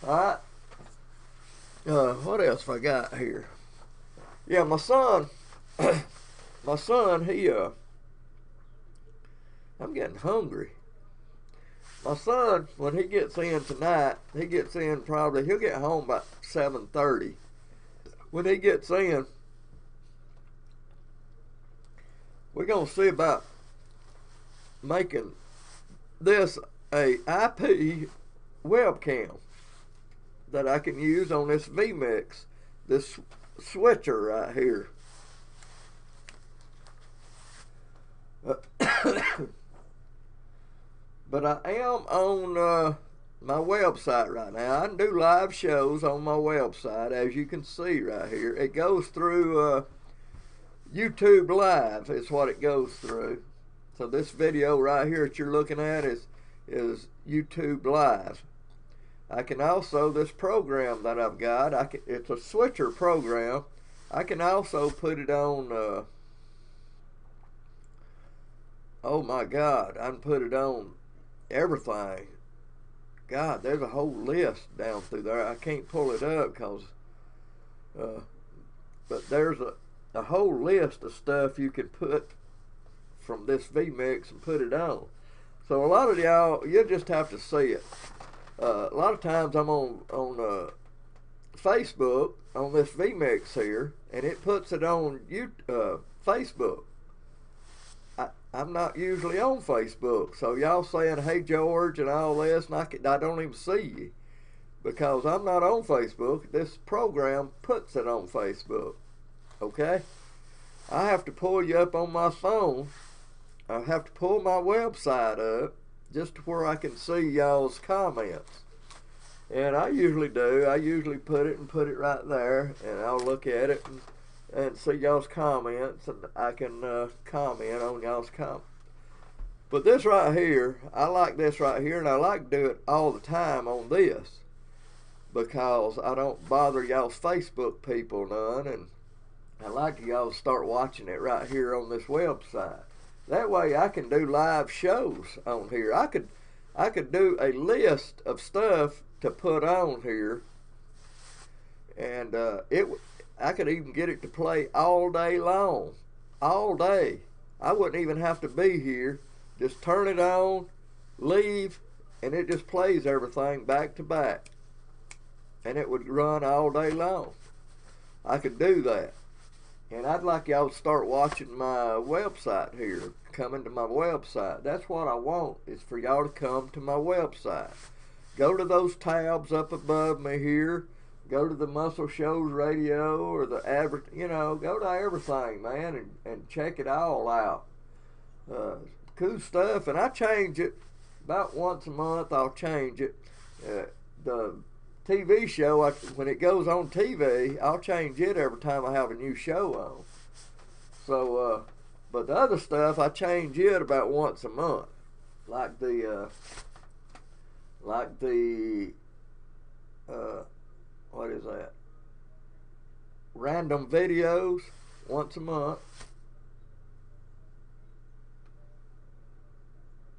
Alright. What else I got here? Yeah, my son, he, I'm getting hungry. My son, when he gets in tonight, he gets in probably, he'll get home about 7:30. When he gets in, we're going to see about making this a IP webcam that I can use on this vMix, this switcher right here. But I am on my website right now. I can do live shows on my website, as you can see right here. It goes through YouTube Live is what it goes through. So this video right here that you're looking at is YouTube Live. I can also, this program that I've got, it's a switcher program. I can also put it on, oh my God, I can put it on everything. God, there's a whole list down through there. I can't pull it up because, but there's a whole list of stuff you can put from this vMix and put it on. So a lot of y'all, you just have to see it. A lot of times I'm on Facebook on this vMix here, and it puts it on Facebook. I'm not usually on Facebook, so y'all saying, hey George and all this, and I don't even see you because I'm not on Facebook. This program puts it on Facebook, okay? I have to pull you up on my phone. I have to pull my website up just to where I can see y'all's comments. And I usually do. I usually put it right there, and I'll look at it and see y'all's comments, and I can comment on y'all's comments. But this right here, I like this right here, and I like to do it all the time on this because I don't bother y'all's Facebook people none, and I like y'all to start watching it right here on this website. That way I can do live shows on here. I could do a list of stuff to put on here, and I could even get it to play all day long, all day. I wouldn't even have to be here. Just turn it on, leave, and it just plays everything back to back, and it would run all day long. I could do that. And I'd like y'all to start watching my website here, coming to my website. That's what I want, is for y'all to come to my website. Go to those tabs up above me here. Go to the Muscle Shows Radio or the go to everything, man, and check it all out. Cool stuff, and I change it about once a month. I'll change it. The TV show, when it goes on TV, I'll change it every time I have a new show on. So, but the other stuff, I change it about once a month, like the what is that? Random videos once a month.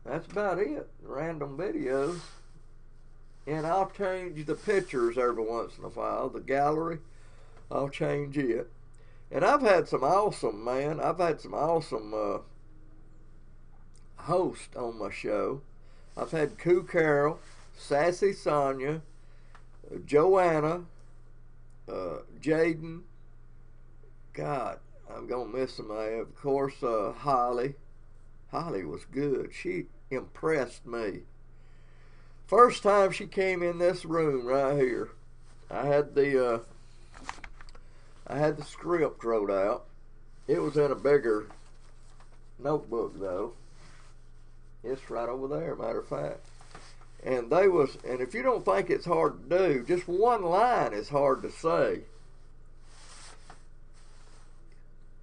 That's about it. Random videos. And I'll change the pictures every once in a while. The gallery, I'll change it. And I've had some awesome, hosts on my show. I've had Koo Carol, Sassy Sonia, Joanna, Jaden. God, I'm going to miss somebody. Of course, Holly. Holly was good. She impressed me. First time she came in this room right here, I had the script wrote out. It was in a bigger notebook though. It's right over there, matter of fact. And if you don't think it's hard to do, just one line is hard to say.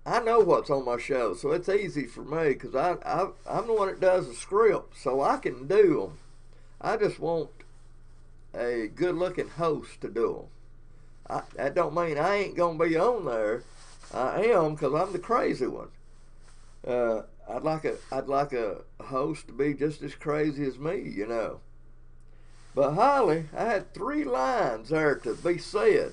I know what's on my show, so it's easy for me because I'm the one that does the script, so I can do them. I just want a good-looking host to do them. That don't mean I ain't gonna be on there. I am, because I'm the crazy one. I'd like a host to be just as crazy as me, you know. But Holly, I had 3 lines there to be said,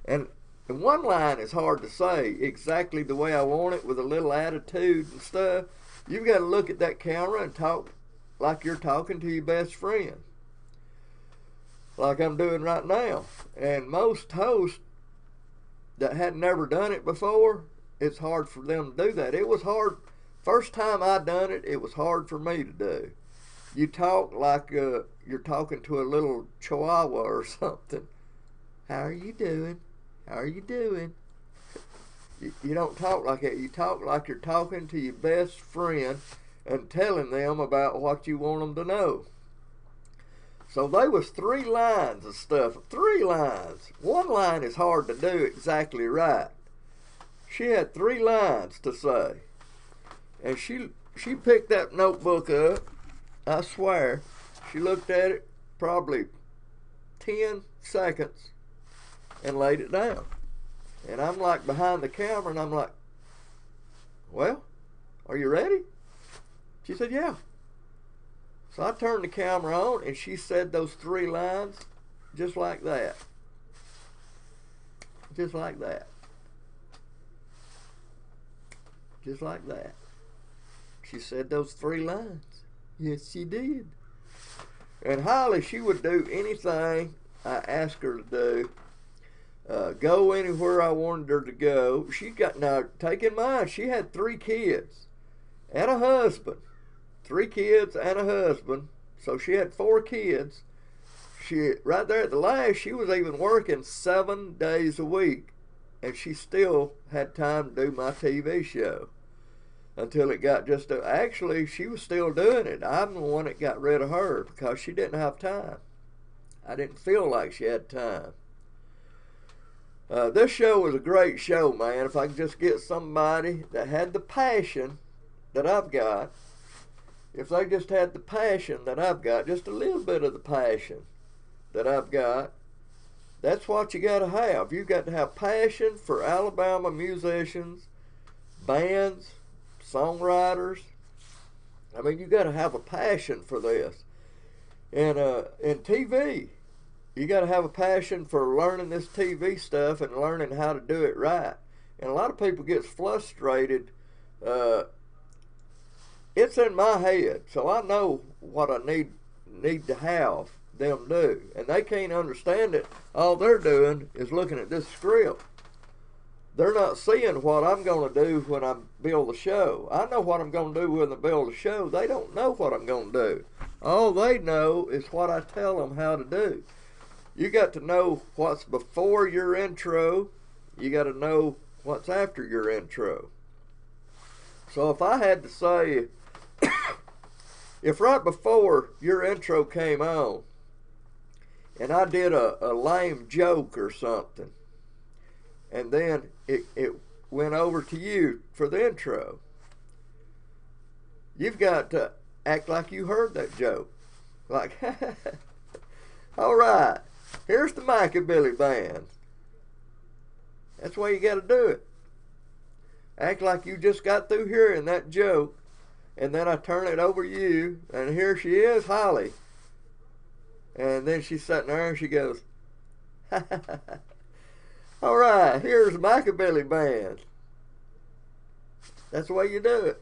and one line is hard to say exactly the way I want it with a little attitude and stuff. You've got to look at that camera and talk like you're talking to your best friend, like I'm doing right now. And most hosts that had never done it before, it's hard for them to do that. It was hard. First time I done it, it was hard for me to do. You talk like you're talking to a little chihuahua or something. How are you doing? How are you doing? You don't talk like that. You talk like you're talking to your best friend and telling them about what you want them to know. So there was 3 lines of stuff. 3 lines. One line is hard to do exactly right. She had 3 lines to say. And she picked that notebook up. I swear. She looked at it probably 10 seconds and laid it down. And I'm like behind the camera and I'm like, well, are you ready? She said, yeah. So I turned the camera on and she said those 3 lines just like that. Just like that. Just like that. She said those 3 lines. Yes, she did. And Holly, she would do anything I asked her to do. Go anywhere I wanted her to go. She got, now take in mind, she had 3 kids and a husband. 3 kids and a husband. So she had 4 kids. She, right there at the last, she was even working 7 days a week. And she still had time to do my TV show. Until it got just, actually, she was still doing it. I'm the one that got rid of her because she didn't have time. I didn't feel like she had time. This show was a great show, man. If I could just get somebody that had the passion that I've got, if they just had the passion that I've got, just a little bit of the passion that I've got, that's what you got to have. You've got to have passion for Alabama musicians, bands, songwriters. I mean, you got to have a passion for this. And TV, you got to have a passion for learning this TV stuff and learning how to do it right. And a lot of people get frustrated. It's in my head, so I know what I need to have them do, and they can't understand it. All they're doing is looking at this script. They're not seeing what I'm going to do when I build the show. I know what I'm going to do when I build the show. They don't know what I'm going to do. All they know is what I tell them how to do. You got to know what's before your intro. You got to know what's after your intro. So if I had to say, if right before your intro came on, and I did a lame joke or something, and then it went over to you for the intro, you've got to act like you heard that joke. Like, all right, here's the Billy Band. That's the way you got to do it. Act like you just got through hearing that joke, and then I turn it over to you, and here she is, Holly. And then she's sitting there and she goes, all right, here's the Billy Band. That's the way you do it.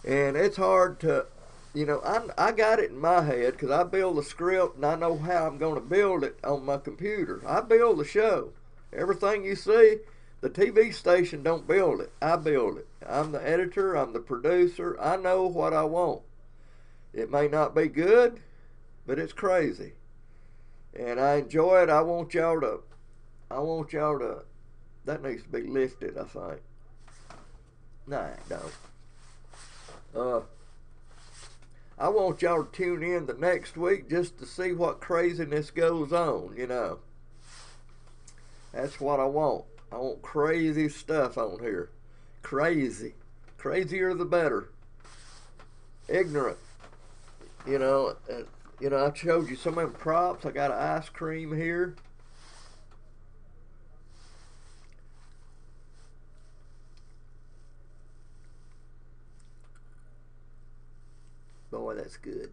And it's hard to, you know, I got it in my head because I build the script and I know how I'm going to build it on my computer. I build the show. Everything you see, the TV station don't build it. I build it. I'm the editor. I'm the producer. I know what I want. It may not be good, but it's crazy. And I enjoy it. I want y'all to, that needs to be lifted, I think. Nah, it don't. I want y'all to tune in the next week just to see what craziness goes on, you know. That's what I want. I want crazy stuff on here. Crazy. Crazier the better. Ignorant. You know, I showed you some of them props. I got an ice cream here. Boy, that's good.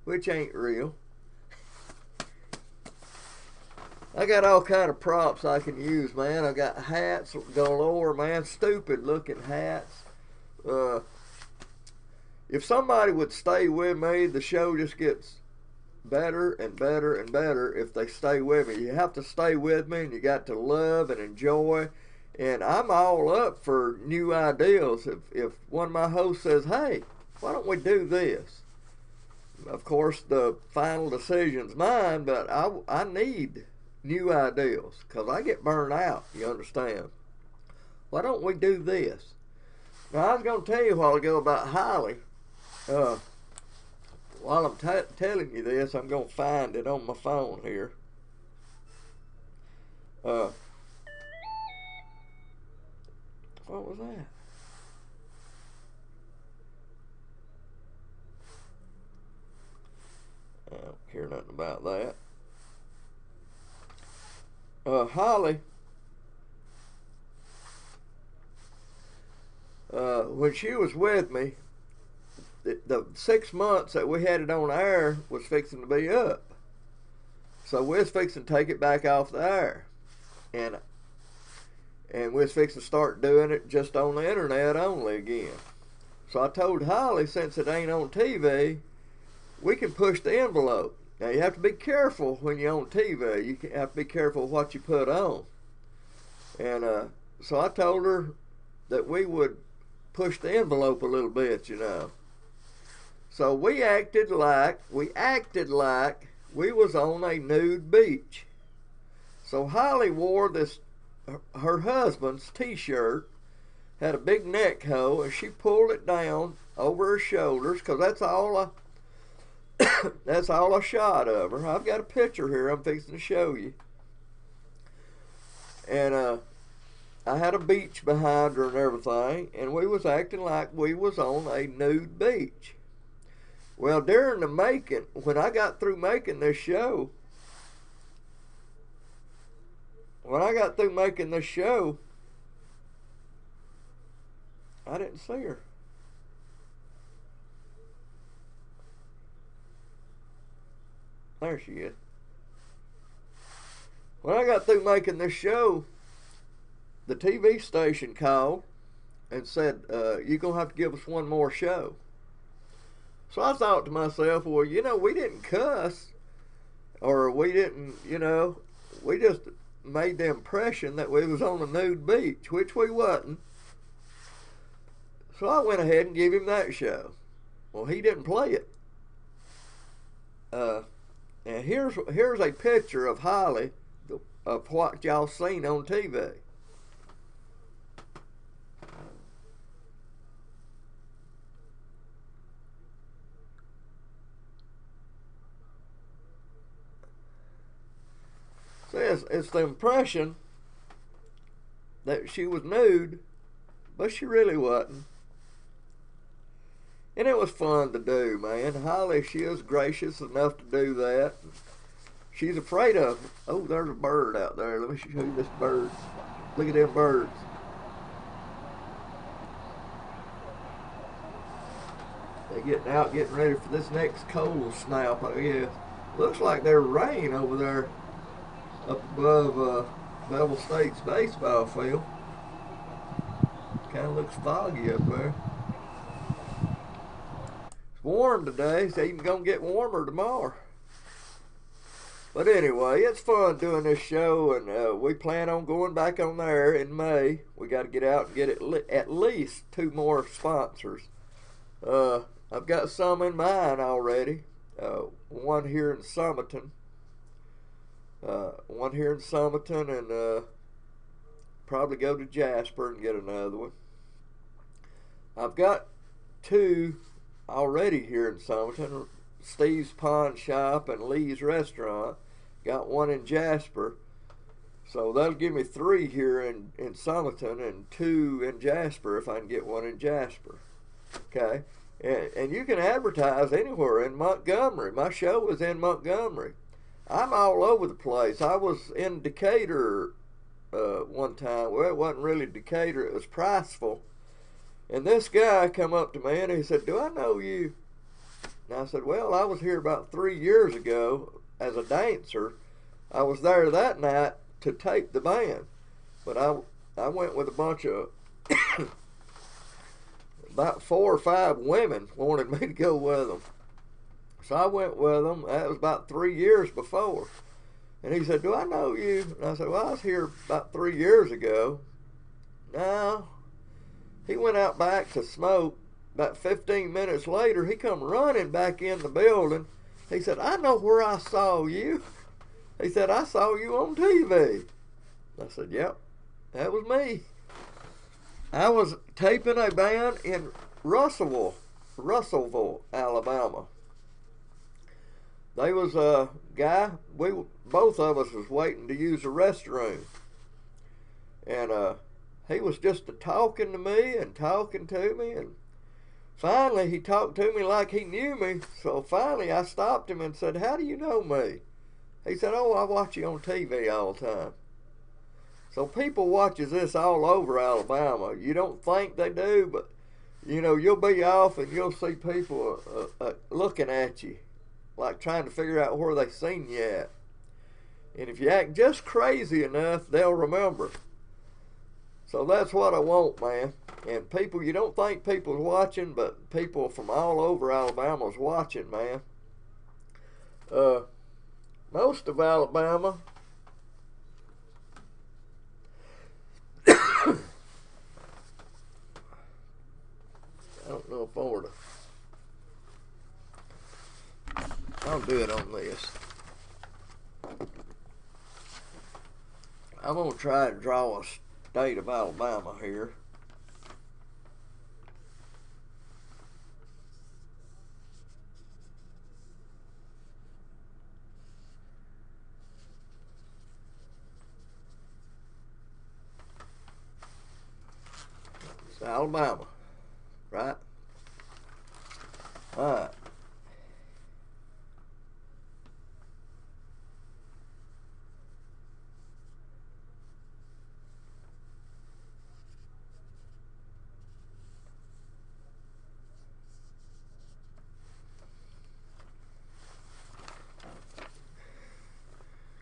Which ain't real. I got all kind of props I can use, man. I got hats galore, man. Stupid looking hats. If somebody would stay with me, the show just gets better and better and better if they stay with me. You have to stay with me, and you got to love and enjoy. And I'm all up for new ideas. If one of my hosts says, hey, why don't we do this? Of course, the final decision's mine, but I need new ideas because I get burned out, you understand. Why don't we do this? Now, I was going to tell you a while ago about Holly. While I'm telling you this, I'm going to find it on my phone here. What was that? I don't care nothing about that. Holly, when she was with me, the 6 months that we had it on air was fixing to be up. So we was fixing to take it back off the air. and we was fixing to start doing it just on the internet only again. So I told Holly, since it ain't on TV, we can push the envelope. Now you have to be careful when you're on TV. You have to be careful what you put on. And so I told her that we would push the envelope a little bit, you know. So we acted like we was on a nude beach. So Holly wore this, her husband's t-shirt, had a big neck hole, and she pulled it down over her shoulders, because that's all I shot of her. I've got a picture here I'm fixing to show you. And I had a beach behind her and everything, and we was acting like we was on a nude beach. Well, during the making, when I got through making this show, I didn't see her. There she is. When I got through making this show, the TV station called and said, you're going to have to give us one more show. So I thought to myself, well, you know, we didn't cuss, or we didn't, you know, we just made the impression that we was on a nude beach, which we wasn't. So I went ahead and gave him that show. Well, he didn't play it. And here's a picture of Holly, of what y'all seen on TV. So it's the impression that she was nude, but she really wasn't. And it was fun to do, man. Holly, she is gracious enough to do that. She's afraid of, oh, there's a bird out there. Let me show you this bird. Look at them birds. They're getting out, getting ready for this next cold snap, I guess. Looks like there's rain over there up above Bevel State's baseball field. Kind of looks foggy up there. It's warm today. It's even going to get warmer tomorrow. But anyway, it's fun doing this show, and we plan on going back on there in May. We got to get out and get at least 2 more sponsors. I've got some in mind already. One here in Summerton. And probably go to Jasper and get another one. I've got 2 already here in Summerton. Steve's Pawn Shop and Lee's Restaurant. Got 1 in Jasper. So that'll give me 3 here in Summerton and 2 in Jasper if I can get 1 in Jasper. Okay? And you can advertise anywhere in Montgomery. My show was in Montgomery. I'm all over the place. I was in Decatur one time. Well, it wasn't really Decatur. It was Priceville. And this guy come up to me and he said, do I know you? And I said, well, I was here about 3 years ago as a dancer. I was there that night to tape the band. But I went with a bunch of, about 4 or 5 women wanted me to go with them. So I went with them. That was about 3 years before. And he said, do I know you? And I said, well, I was here about 3 years ago. No. He went out back to smoke. About 15 minutes later, he come running back in the building. He said, I know where I saw you. He said, I saw you on TV. I said, yep, that was me. I was taping a band in Russellville, Alabama. They was a guy, both of us was waiting to use the restroom. And he was just talking to me and talking to me, and finally he talked to me like he knew me. So finally I stopped him and said, how do you know me? He said, oh, I watch you on TV all the time. So people watches this all over Alabama. You don't think they do, but you know, you'll be off and you'll see people looking at you, like trying to figure out where they seen you at. And if you act just crazy enough, they'll remember. So that's what I want, man. And people, you don't think people's watching, but people from all over Alabama's watching, man. Most of Alabama, I don't know if I were to, I'll do it on this. I'm going to try and draw a state of Alabama here. It's Alabama, right? All right.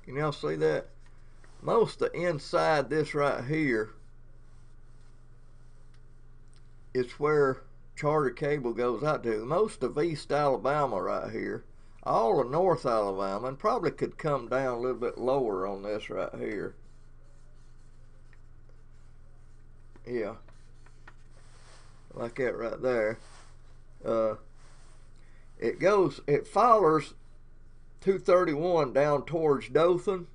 Can y'all see that? Most of inside this right here is where Charter Cable goes out to. Most of East Alabama right here, all of North Alabama, and probably could come down a little bit lower on this right here. Yeah, like that right there. It follows 231 down towards Dothan,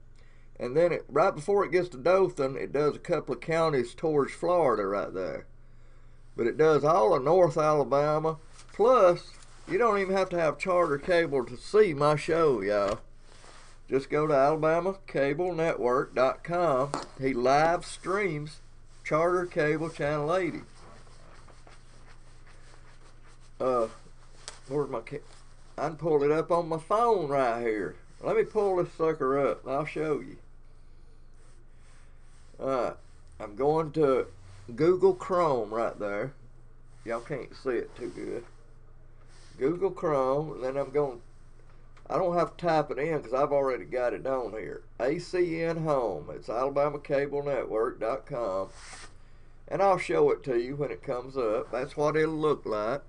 and then right before it gets to Dothan, it does a couple of counties towards Florida right there. But it does all of North Alabama. Plus, you don't even have to have Charter Cable to see my show, y'all. Just go to AlabamaCableNetwork.com. He live streams Charter Cable Channel 80. Where's my I can pull it up on my phone right here. Let me pull this sucker up. I'll show you. Alright. I'm going to Google Chrome right there. Y'all can't see it too good. Google Chrome, and then I don't have to type it in because I've already got it on here. ACN Home. It's AlabamaCableNetwork.com. And I'll show it to you when it comes up. That's what it'll look like.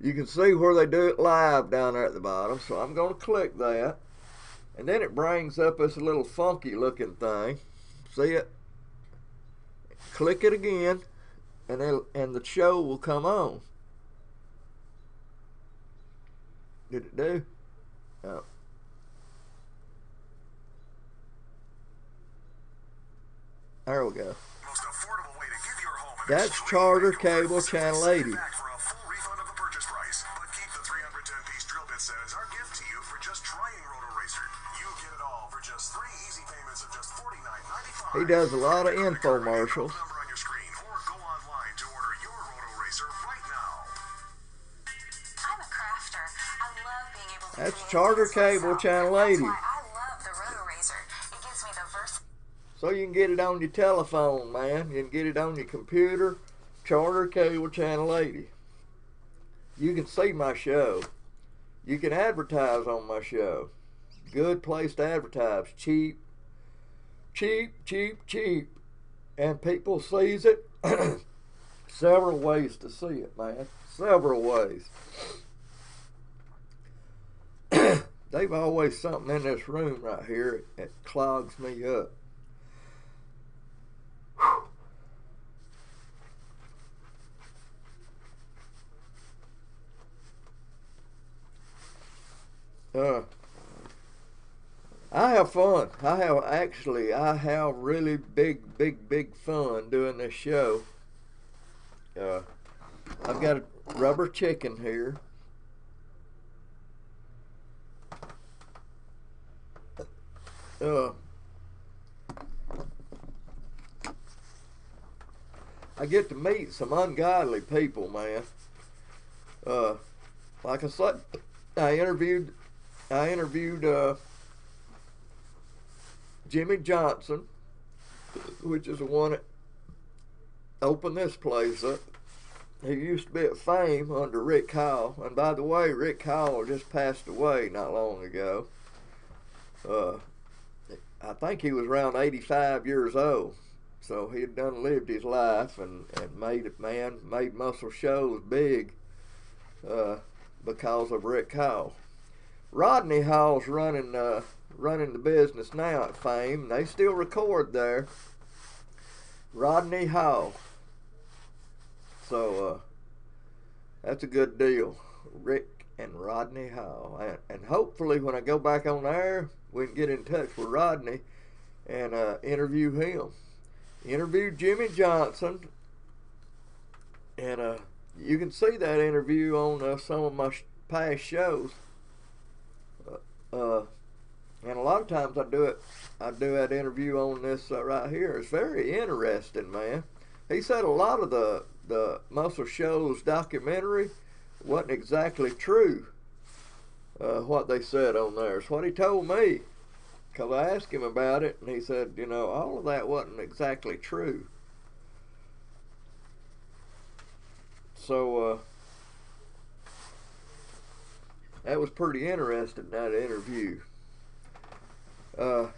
You can see where they do it live down there at the bottom. So I'm going to click that. And then it brings up this little funky looking thing. See it? Click it again. And the show will come on. Did it do? Oh. There we go. That's Charter Cable Channel 80. He does a lot of infomercials. That's Charter Cable Channel 80. So you can get it on your telephone, man. You can get it on your computer. Charter Cable Channel 80. You can see my show. You can advertise on my show. Good place to advertise. Cheap. Cheap, cheap, cheap. And people sees it. Several ways to see it, man. Several ways. They've always something in this room right here that clogs me up. I have fun. I have really big fun doing this show. I've got a rubber chicken here. I get to meet some ungodly people, man. Like I said, I interviewed Jimmy Johnson, which is the one that opened this place up. He used to be at Fame under Rick Hall. And by the way, Rick Hall just passed away not long ago. I think he was around 85 years old. So he had done lived his life and made it, man, made Muscle Shoals big because of Rick Hall. Rodney Hall's running the business now at Fame. They still record there. Rodney Hall. So that's a good deal. Rick and Rodney Hall. And hopefully when I go back on there, we can get in touch with Rodney and interview him. Interviewed Jimmy Johnson, and you can see that interview on some of my past shows. And a lot of times I do that interview on this right here. It's very interesting, man. He said a lot of the Muscle Shoals documentary wasn't exactly true. What they said on there. It's what he told me. Because I asked him about it, and he said, you know, all of that wasn't exactly true. So, that was pretty interesting, that interview.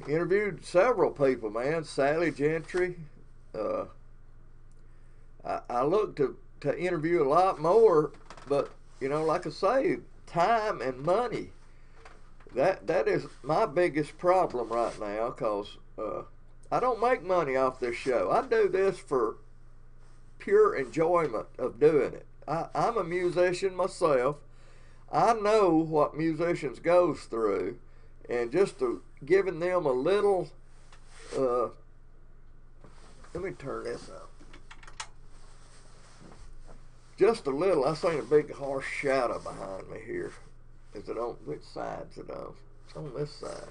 Interviewed several people, man. Sally Gentry. I looked to interview a lot more, but, you know, like I say, time and money. That is my biggest problem right now, because I don't make money off this show. I do this for pure enjoyment of doing it. I'm a musician myself. I know what musicians goes through, and just to giving them a little, let me turn this up. Just a little. I seen a big harsh shadow behind me here. Is it on which side's it on? It's on this side.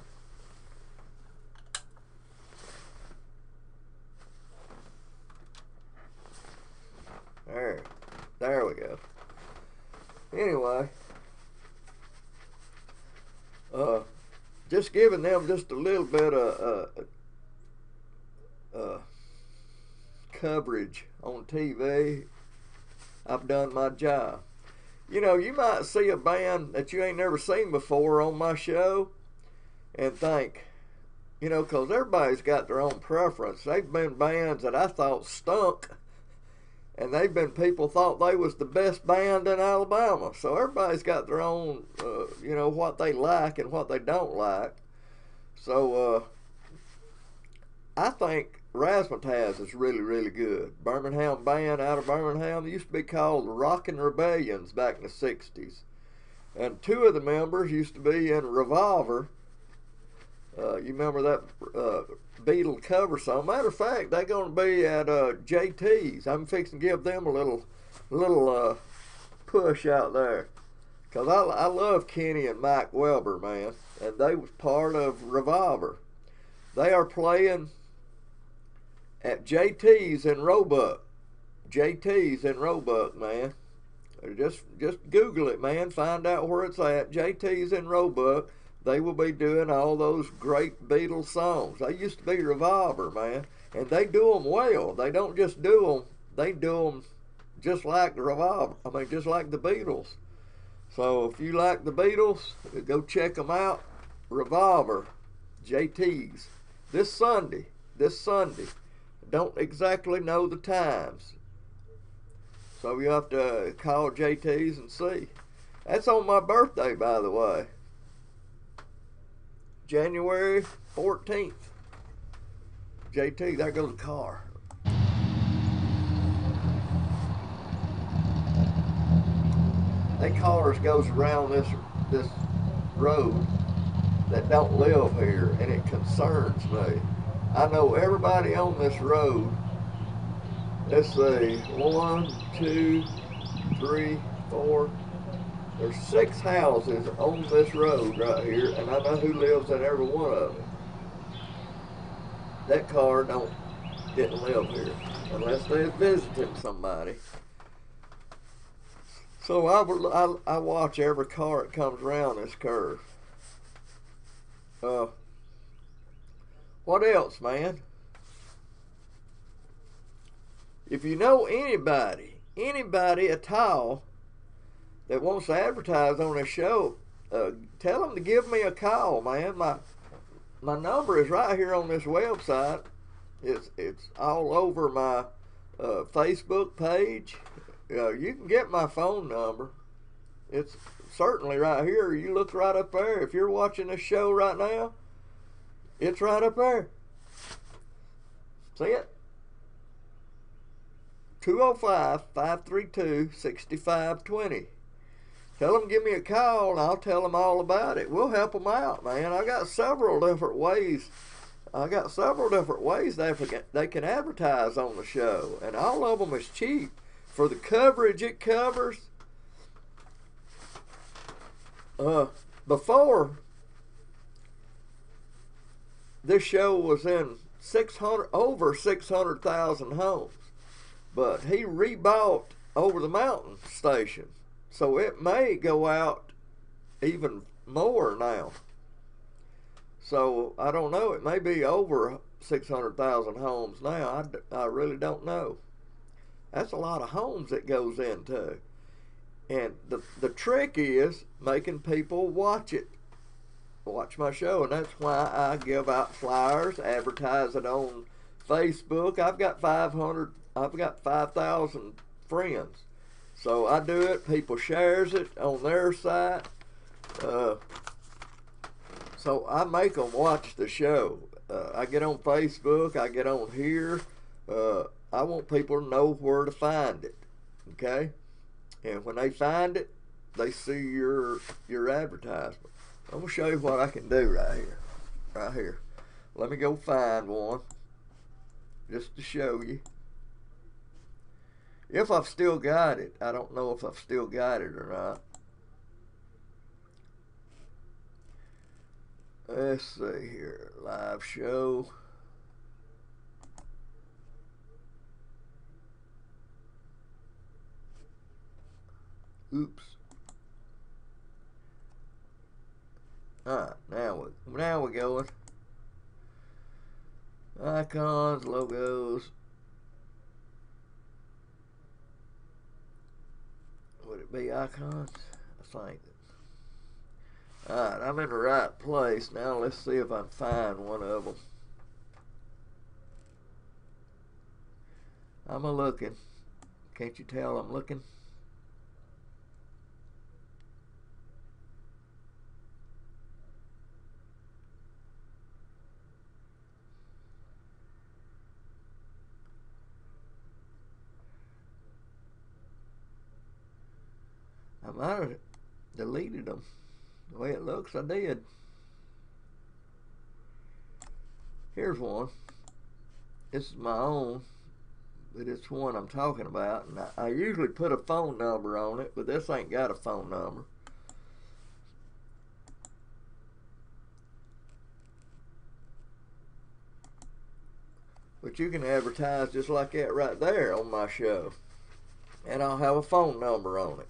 There we go. Anyway, just giving them just a little bit of coverage on TV. I've done my job. You know, you might see a band that you ain't never seen before on my show and think, you know, because everybody's got their own preference. They've been bands that I thought stunk, and they've been people thought they was the best band in Alabama. So everybody's got their own, you know, what they like and what they don't like. So I think Razzmatazz is really, really good. Birmingham band out of Birmingham. They used to be called the Rockin' Rebellions back in the 60s. And two of the members used to be in Revolver. You remember that Beatle cover song? Matter of fact, they're going to be at JT's. I'm fixing to give them a little push out there. Because I love Kenny and Mike Welber, man. And they was part of Revolver. They are playing at JT's in Roebuck. JT's in Roebuck, man. Just Google it, man. Find out where it's at. JT's in Roebuck. They will be doing all those great Beatles songs. They used to be Revolver, man. And they do them well. They don't just do them. They do them just like the Revolver. I mean, just like the Beatles. So if you like the Beatles, go check them out. Revolver. JT's. This Sunday. Don't exactly know the times, so you have to call JT's and see. That's on my birthday, by the way. January 14th. JT, there goes the car. They cars goes around this road that don't live here, and it concerns me. I know everybody on this road. Let's see, 1, 2, 3, 4. There's 6 houses on this road right here, and I know who lives in every one of them. That car didn't live here, unless they're visiting somebody. So I watch every car that comes around this curve. What else, man? If you know anybody at all that wants to advertise on this show, tell them to give me a call, man. My number is right here on this website. It's all over my Facebook page. You can get my phone number. It's certainly right here. You look right up there. If you're watching this show right now, it's right up there. See it? 205-532-6520. Tell them give me a call and I'll tell them all about it. We'll help them out, man. I got several different ways they can advertise on the show, and all of them is cheap for the coverage it covers. Before, this show was in over 600,000 homes, but he rebought Over the Mountain station, so it may go out even more now. So I don't know. It may be over 600,000 homes now. I really don't know. That's a lot of homes it goes into. And the trick is making people watch it. Watch my show. And that's why I give out flyers, advertise it on Facebook. I've got 5,000 friends. So I do it. People shares it on their site. So I make them watch the show. I get on Facebook. I get on here. I want people to know where to find it. Okay? And when they find it, they see your advertisement. I'm going to show you what I can do right here. Right here. Let me go find one just to show you. If I've still got it. I don't know if I've still got it or not. Let's see here. Live show. Oops. Alright, now we're going. Icons, logos. Would it be icons? I think. Alright, I'm in the right place. Now let's see if I can find one of them. I'm a-looking. Can't you tell I'm looking? I might have deleted them. The way it looks, I did. Here's one. This is my own, but it's one I'm talking about. And I usually put a phone number on it, but this ain't got a phone number. But you can advertise just like that right there on my show. And I'll have a phone number on it.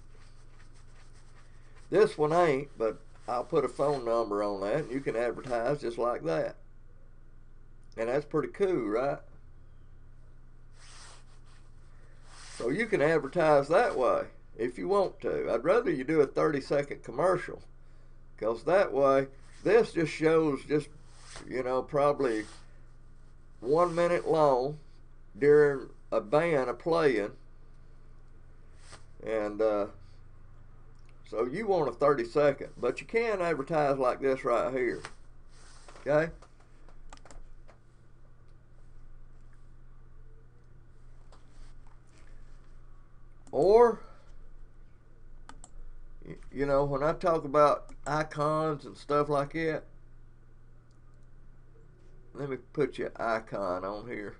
This one ain't, but I'll put a phone number on that, and you can advertise just like that. And that's pretty cool, right? So you can advertise that way if you want to. I'd rather you do a 30-second commercial, because that way, this just shows probably 1 minute long during a band playing. And so you want a 30-second, but you can advertise like this right here. Okay? Or, when I talk about icons and stuff like that, let me put your icon on here.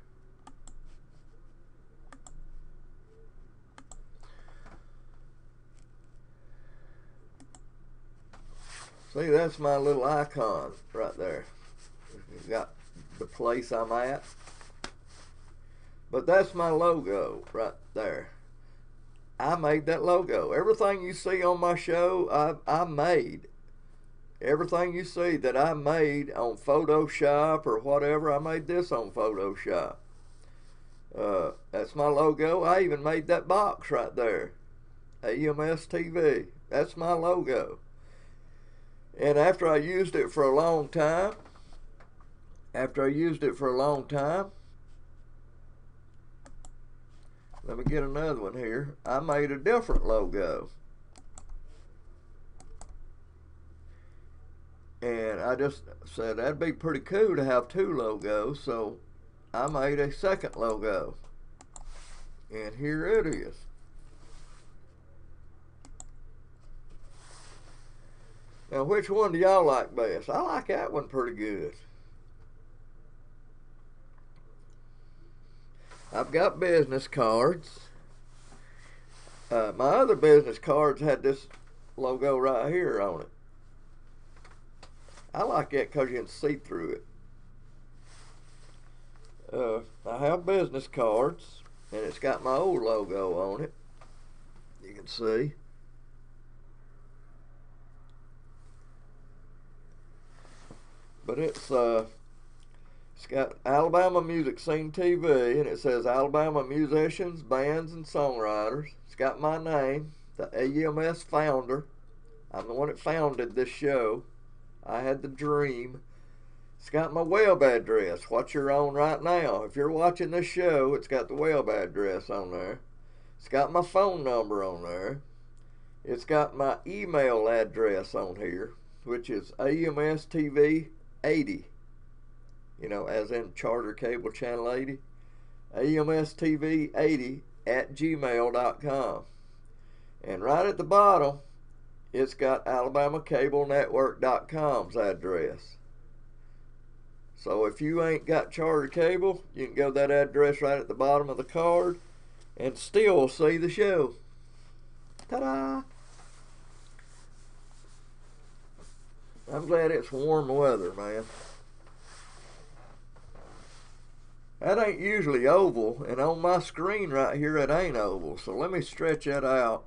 See, that's my little icon right there. You got the place I'm at. But that's my logo right there. I made that logo. Everything you see on my show, I made. Everything you see that I made on Photoshop or whatever, I made this on Photoshop. That's my logo. I even made that box right there. AlabamaMusicSceneTV. That's my logo. And after I used it for a long time, let me get another one here. I made a different logo. And I just said that'd be pretty cool to have two logos, so I made a second logo. And here it is. Now, which one do y'all like best? I like that one pretty good. I've got business cards. My other business cards had this logo right here on it. I like it because you can see through it. I have business cards, and it's got my old logo on it. You can see. But it's got Alabama Music Scene TV, and it says Alabama musicians, bands, and songwriters. It's got my name, the AMS founder. I'm the one that founded this show. I had the dream. It's got my web address, what you're on right now. If you're watching this show, it's got the web address on there. It's got my phone number on there. It's got my email address on here, which is AMSTV80. You know, as in Charter Cable Channel 80. AMSTV80@gmail.com. And right at the bottom, it's got AlabamaCableNetwork.com's address. So if you ain't got Charter Cable, you can go to that address right at the bottom of the card and still see the show. Ta-da! I'm glad it's warm weather, man. That ain't usually oval, and on my screen right here it ain't oval. So let me stretch that out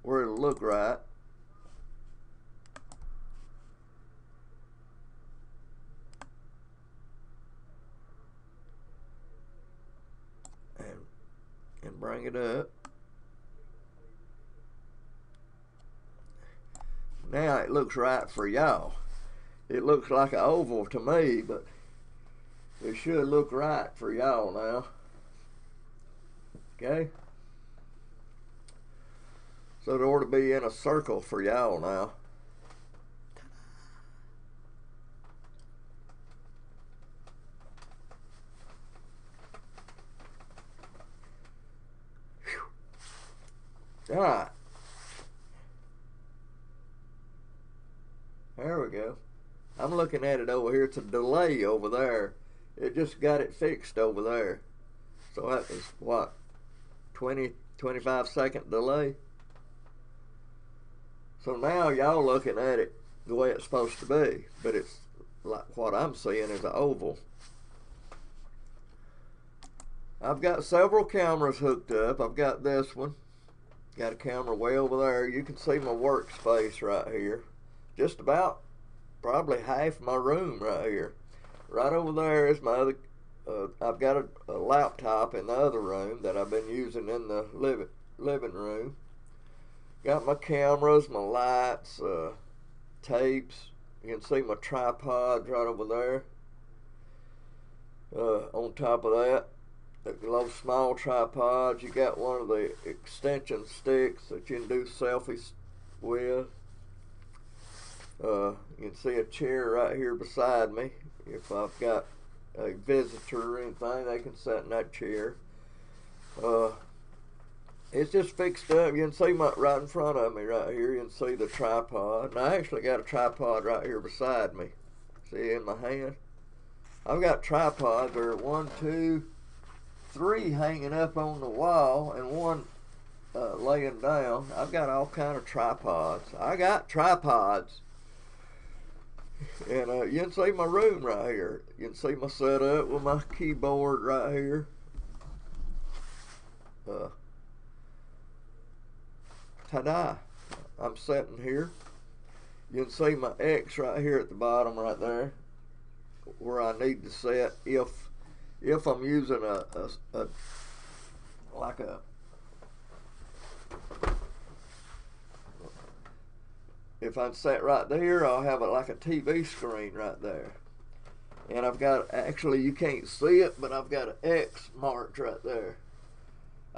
where it'll look right. And bring it up. Now it looks right for y'all. It looks like an oval to me, but it should look right for y'all now. Okay? So it ought to be in a circle for y'all now. All right. There we go. I'm looking at it over here. It's a delay over there. It just got it fixed over there. So that was what, 25 second delay. So now y'all looking at it the way it's supposed to be, but it's like what I'm seeing is an oval. I've got several cameras hooked up. I've got this one. Got a camera way over there. You can see my workspace right here. Just about probably half my room right here. Right over there is my other, I've got a laptop in the other room that I've been using in the living room. Got my cameras, my lights, tapes. You can see my tripods right over there. On top of that, those small tripods. You got one of the extension sticks that you can do selfies with. You can see a chair right here beside me. If I've got a visitor or anything, they can sit in that chair. It's just fixed up. You can see my right in front of me right here. You can see the tripod. And I actually got a tripod right here beside me. See in my hand? I've got tripods. There are 1, 2, 3 hanging up on the wall and one laying down. I've got all kind of tripods. I got tripods. And you can see my room right here. You can see my setup with my keyboard right here. Ta-da! I'm sitting here. You can see my X right here at the bottom right there, where I need to set if I'm using if I'm set right there, I'll have it like a TV screen right there. And I've got, actually you can't see it, but I've got an X marked right there.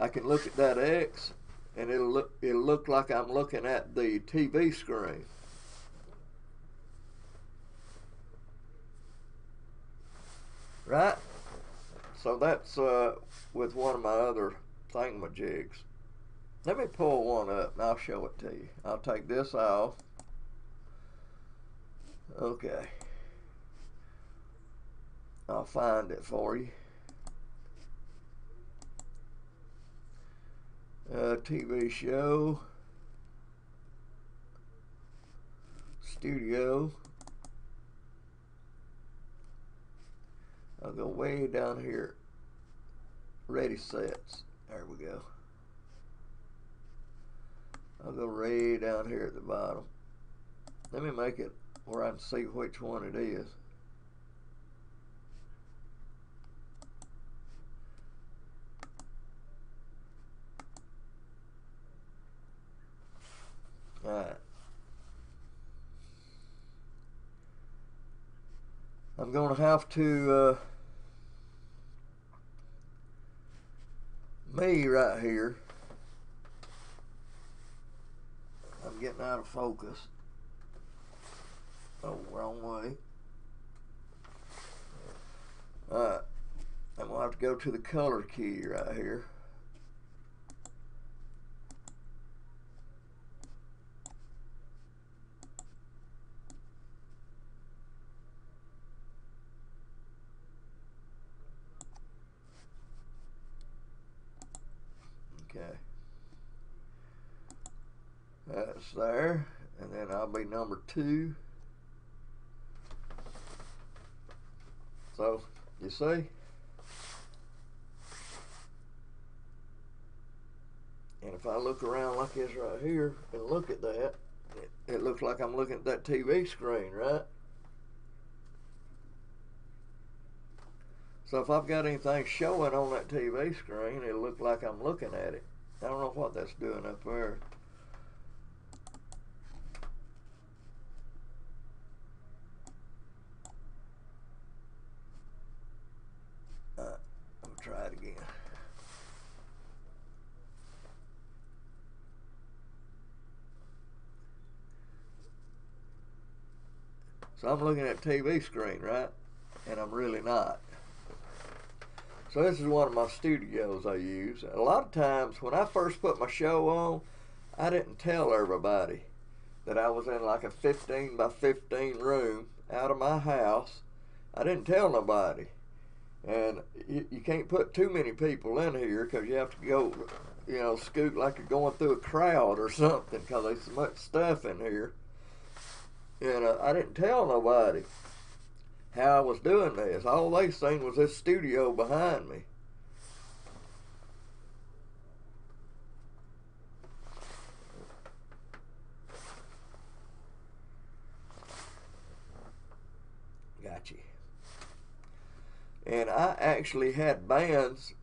I can look at that X, and it'll look like I'm looking at the TV screen. Right? So that's with one of my other thingamajigs. Let me pull one up and I'll show it to you. I'll take this off. Okay. I'll find it for you. TV show. Studio. I'll go way down here. Ready sets. There we go. I'll go way down here at the bottom. Let me make it where I can see which one it is. Alright. I'm going to have to me right here. I'm getting out of focus. Oh, wrong way. Alright. I'm going to have to go to the color key right here. Okay. That's there. And then I'll be number 2. So, you see? And if I look around like this right here and look at that, it looks like I'm looking at that TV screen, right? So if I've got anything showing on that TV screen, it'll look like I'm looking at it. I don't know what that's doing up there. I'll try it again. So I'm looking at TV screen, right? And I'm really not. So this is one of my studios I use. A lot of times when I first put my show on, I didn't tell everybody that I was in like a 15 by 15 room out of my house. I didn't tell nobody. And you can't put too many people in here because you have to go, you know, scoot like you're going through a crowd or something because there's so much stuff in here. And I didn't tell nobody how I was doing this. All they seen was this studio behind me. Gotcha. And I actually had bands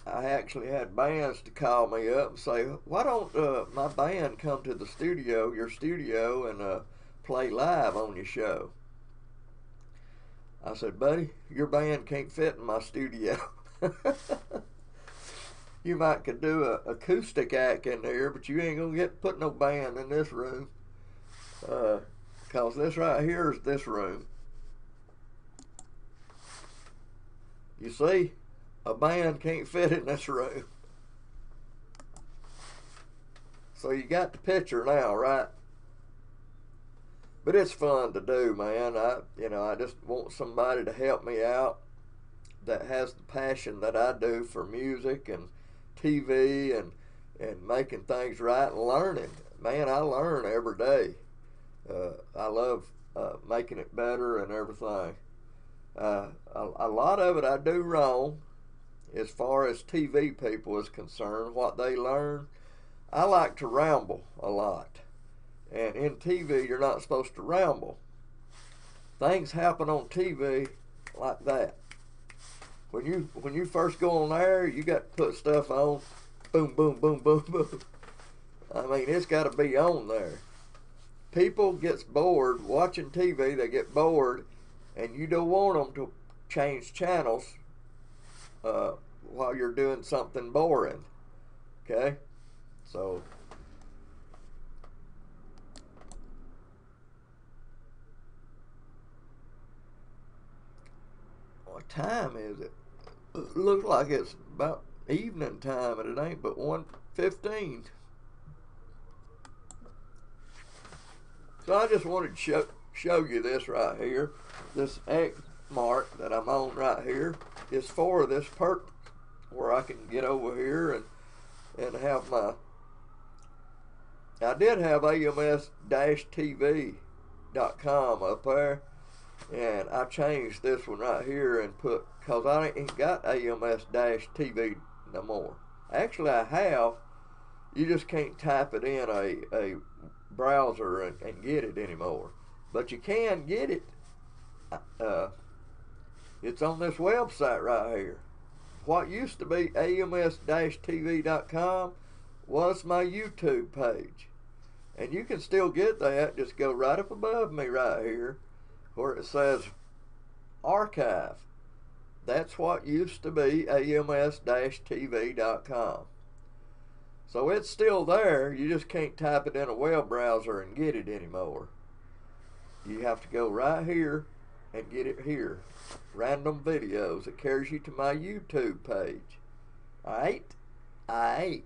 to call me up and say, why don't my band come to the studio, your studio, and play live on your show? I said, buddy, your band can't fit in my studio. You might could do a acoustic act in there, but you ain't gonna get put no band in this room. Cause this right here is this room. You see, a band can't fit in this room. So you got the picture now, right? But it's fun to do, man. I just want somebody to help me out that has the passion that I do for music and TV and making things right and learning. Man, I learn every day. I love making it better and everything. A lot of it I do wrong as far as TV people is concerned, what they learn. I like to ramble a lot. And in TV, you're not supposed to ramble. Things happen on TV like that. When you first go on there, you got to put stuff on. Boom, boom, boom, boom, boom. I mean, it's got to be on there. People gets bored watching TV. They get bored, and you don't want them to change channels while you're doing something boring. Okay? So what time is it? It looks like it's about evening time, and it ain't but 1:15. So I just wanted to show you this right here. This X mark that I'm on right here is for this purpose, where I can get over here and have my, I did have ALBamaMusicSceneTV.com up there, and I changed this one right here and put, because I ain't got ALBamaMusicSceneTV no more. Actually, I have. You just can't type it in a browser and get it anymore. But you can get it. It's on this website right here. What used to be ALBamaMusicSceneTV.com was my YouTube page. And you can still get that. Just go right up above me right here where it says archive. That's what used to be ALBamaMusicTV.com. So it's still there. You just can't type it in a web browser and get it anymore. You have to go right here and get it here. Random videos. It carries you to my YouTube page. Alright? Alright.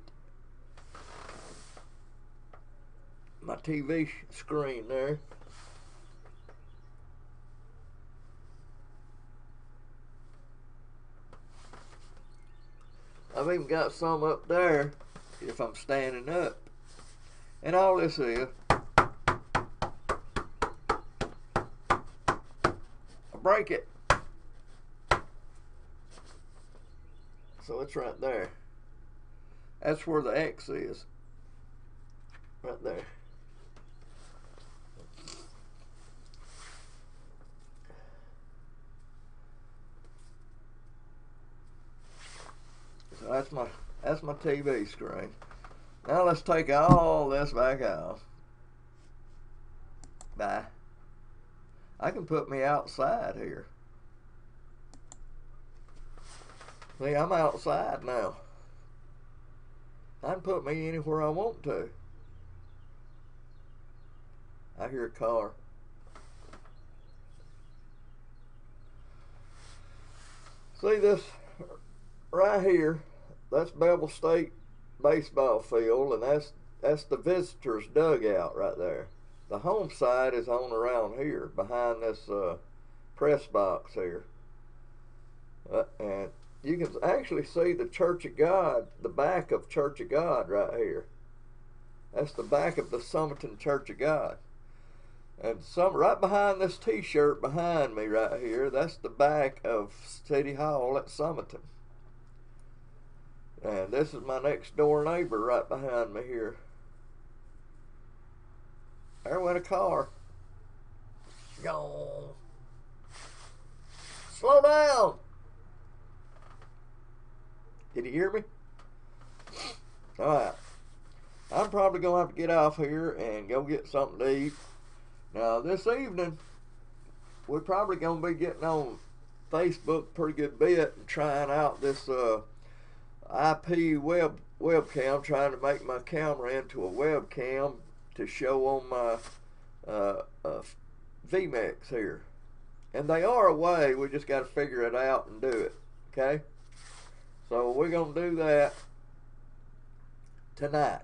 My TV screen there. I've even got some up there if I'm standing up. And all this is, I break it. So it's right there. That's where the X is. Right there. So that's my TV screen. Now let's take all this back off. Bye. I can put me outside here. See, I'm outside now. I can put me anywhere I want to. I hear a car. See this right here? That's Bevel State baseball field, and that's the visitors' dugout right there. The home side is on around here, behind this press box here. And you can actually see the Church of God, the back of Church of God right here. That's the back of the Summerton Church of God. And right behind this t-shirt behind me right here, that's the back of City Hall at Summerton. And this is my next door neighbor right behind me here. There went a car. Gone. Slow down. Did you hear me? Alright. I'm probably going to have to get off here and go get something to eat. Now, this evening, we're probably going to be getting on Facebook a pretty good bit and trying out this IP webcam, trying to make my camera into a webcam to show on my VMix here. And they are a way, we just got to figure it out and do it, okay? So we're going to do that tonight.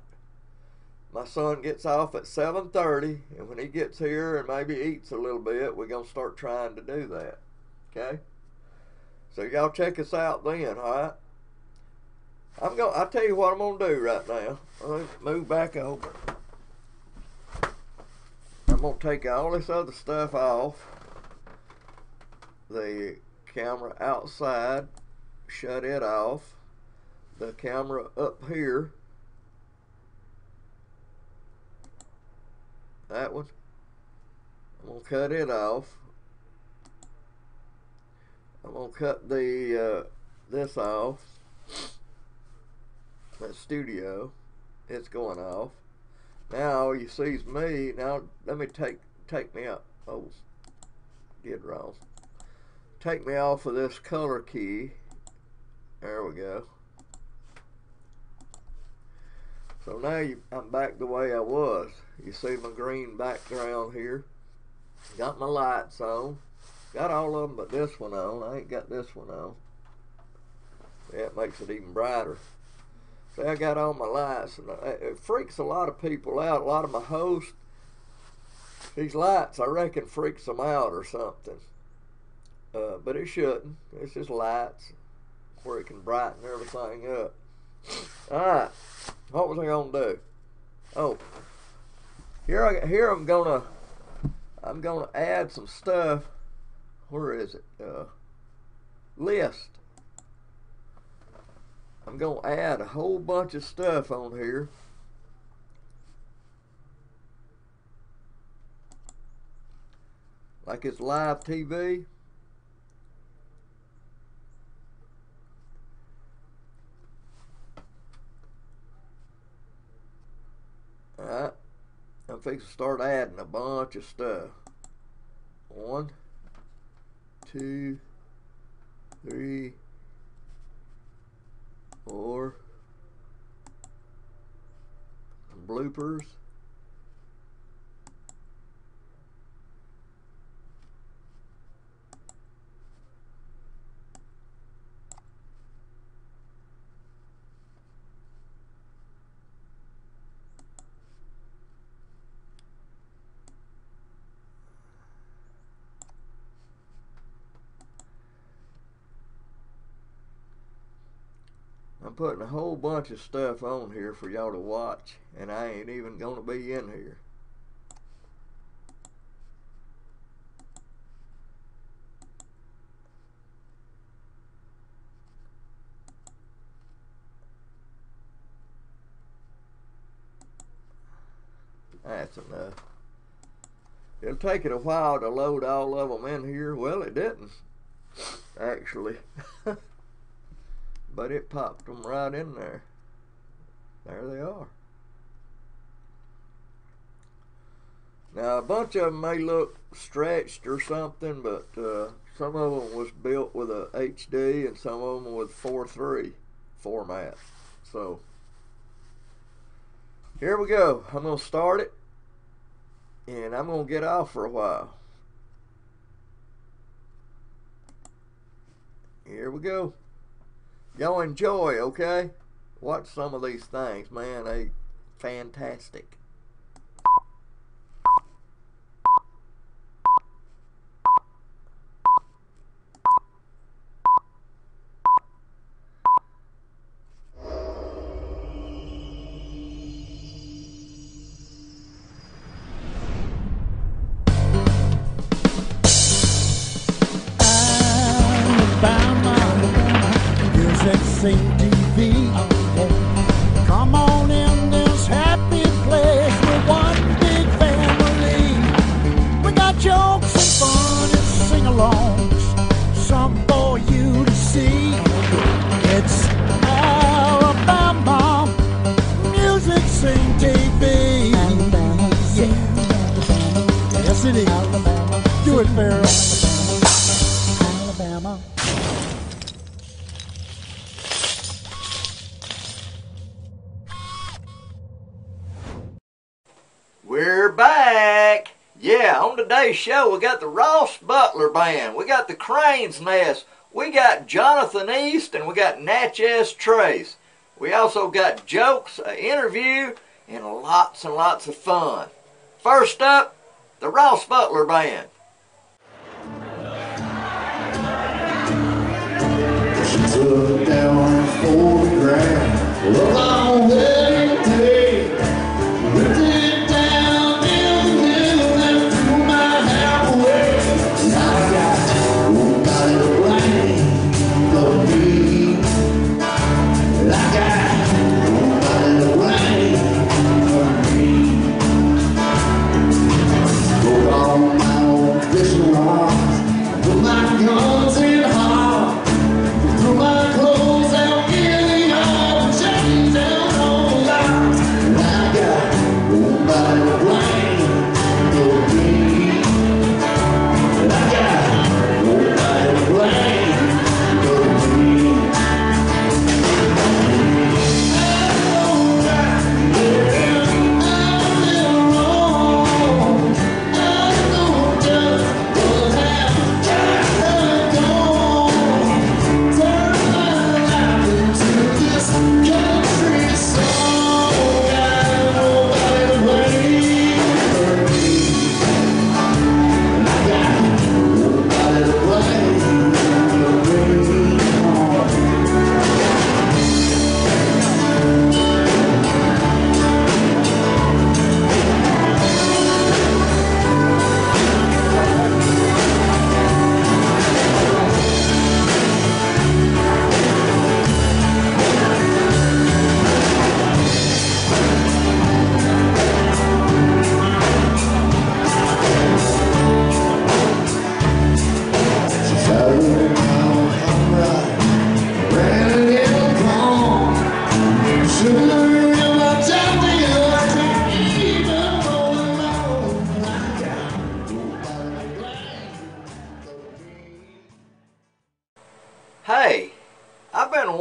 My son gets off at 7:30, and when he gets here and maybe eats a little bit, we're going to start trying to do that, okay? So y'all check us out then, all right? I'll tell you what I'm going to do right now. Let me move back over. I'm going to take all this other stuff off. The camera outside, shut it off. The camera up here, that one, I'm going to cut it off. I'm going to cut the this off. That studio, it's going off. Now all you see is me. Now let me take me out. Oh, did wrong. Take me off of this color key, There we go. So now I'm back the way I was. You see my green background here. Got my lights on. Got all of them but this one on. I ain't got this one on. Yeah, it makes it even brighter. See, I got all my lights, and it freaks a lot of people out. A lot of my hosts, these lights, I reckon, freaks them out or something. But it shouldn't. It's just lights where it can brighten everything up. Alright, what was I gonna do? Oh, here I'm gonna add some stuff. Where is it? List. I'm gonna add a whole bunch of stuff on here. Like it's live TV. Alright, I'm fixing to start adding a bunch of stuff. 1, 2, 3, 4. Some bloopers. I'm putting a whole bunch of stuff on here for y'all to watch, and I ain't even gonna be in here. That's enough. It'll take it a while to load all of them in here. Well, it didn't, actually. But it popped them right in there. There they are. Now, a bunch of them may look stretched or something, but some of them was built with a HD and some of them with 4:3 format. So, here we go. I'm going to start it, and I'm going to get off for a while. Here we go. Y'all enjoy, okay? Watch some of these things, man. They fantastic.
AlabamaMusicSceneTV. Come on in this happy place. We're one big family. We got jokes and fun and sing-alongs, some for you to see. It's Alabama Music Scene TV. Yeah. Yes, it is. Do it, Pharaoh. Alabama.
We're back. Yeah, on today's show we got the Ross Butler Band, we got the Crane's Nest, we got Jonathan East, and we got Natchez Trace. We also got jokes, an interview, and lots of fun. First up, the Ross Butler Band.
She took down her photograph of our wedding day, ripped it down in the middle and threw my hair away. And I got nobody to blame but me. And I got nobody to blame but me. Wrote all my own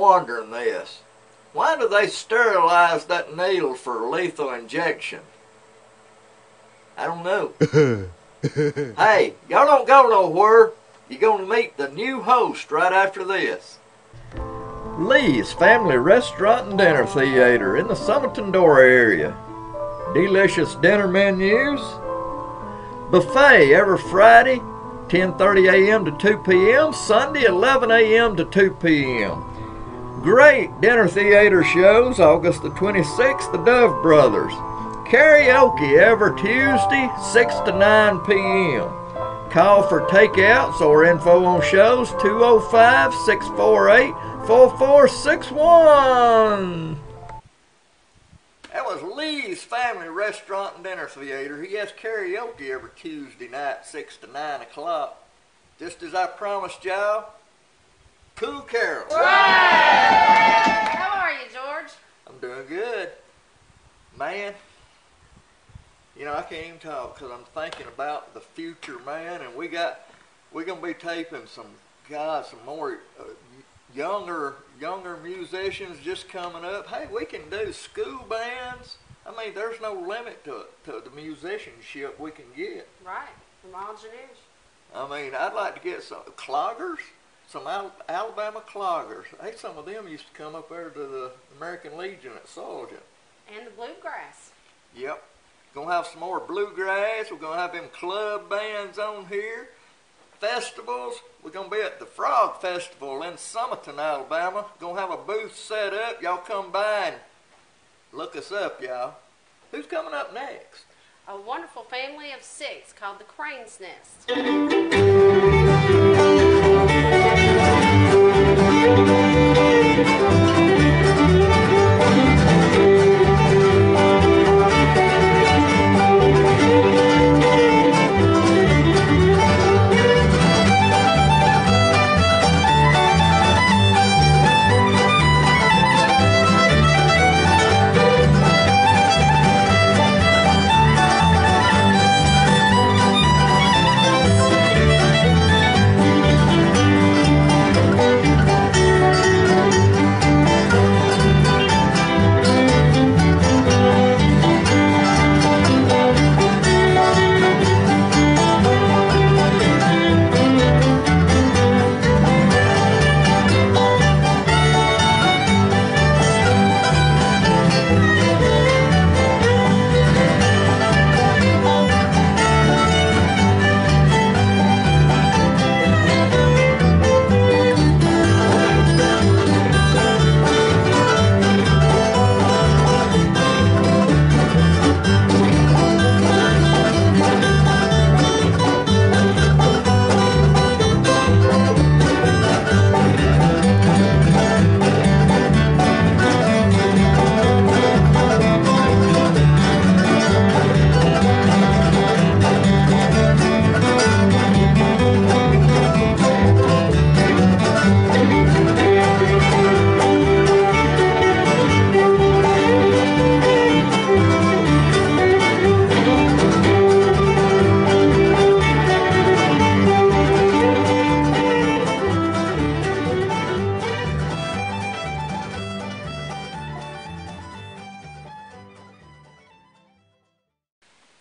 wondering this. Why do they sterilize that needle for lethal injection? I don't know. Hey, y'all don't go nowhere. You're going to meet the new host right after this. Lee's Family Restaurant and Dinner Theater in the Summerton Dora area. Delicious dinner menus. Buffet every Friday, 10:30 a.m. to 2 p.m. Sunday, 11 a.m. to 2 p.m. Great dinner theater shows, August the 26th, the Dove Brothers. Karaoke every Tuesday, 6 to 9 p.m. Call for takeouts or info on shows, 205-648-4461. That was Lee's Family Restaurant and Dinner Theater. He has karaoke every Tuesday night, 6 to 9 o'clock. Just as I promised y'all, Cool Carol.
How are you, George?
I'm doing good. Man, you know, I can't even talk because I'm thinking about the future, man, and we're going to be taping some more younger musicians just coming up. Hey, we can do school bands. I mean, there's no limit to the musicianship we can get.
Right, from all generations.
I mean, I'd like to get some cloggers, some Alabama cloggers. Hey, some of them used to come up there to the American Legion at Sargent.
And the bluegrass.
Yep. Gonna have some more bluegrass. We're gonna have them club bands on here. Festivals. We're gonna be at the Frog Festival in Summerton, Alabama. Gonna have a booth set up. Y'all come by and look us up, y'all. Who's coming up next?
A wonderful family of 6 called the Crane's Nest.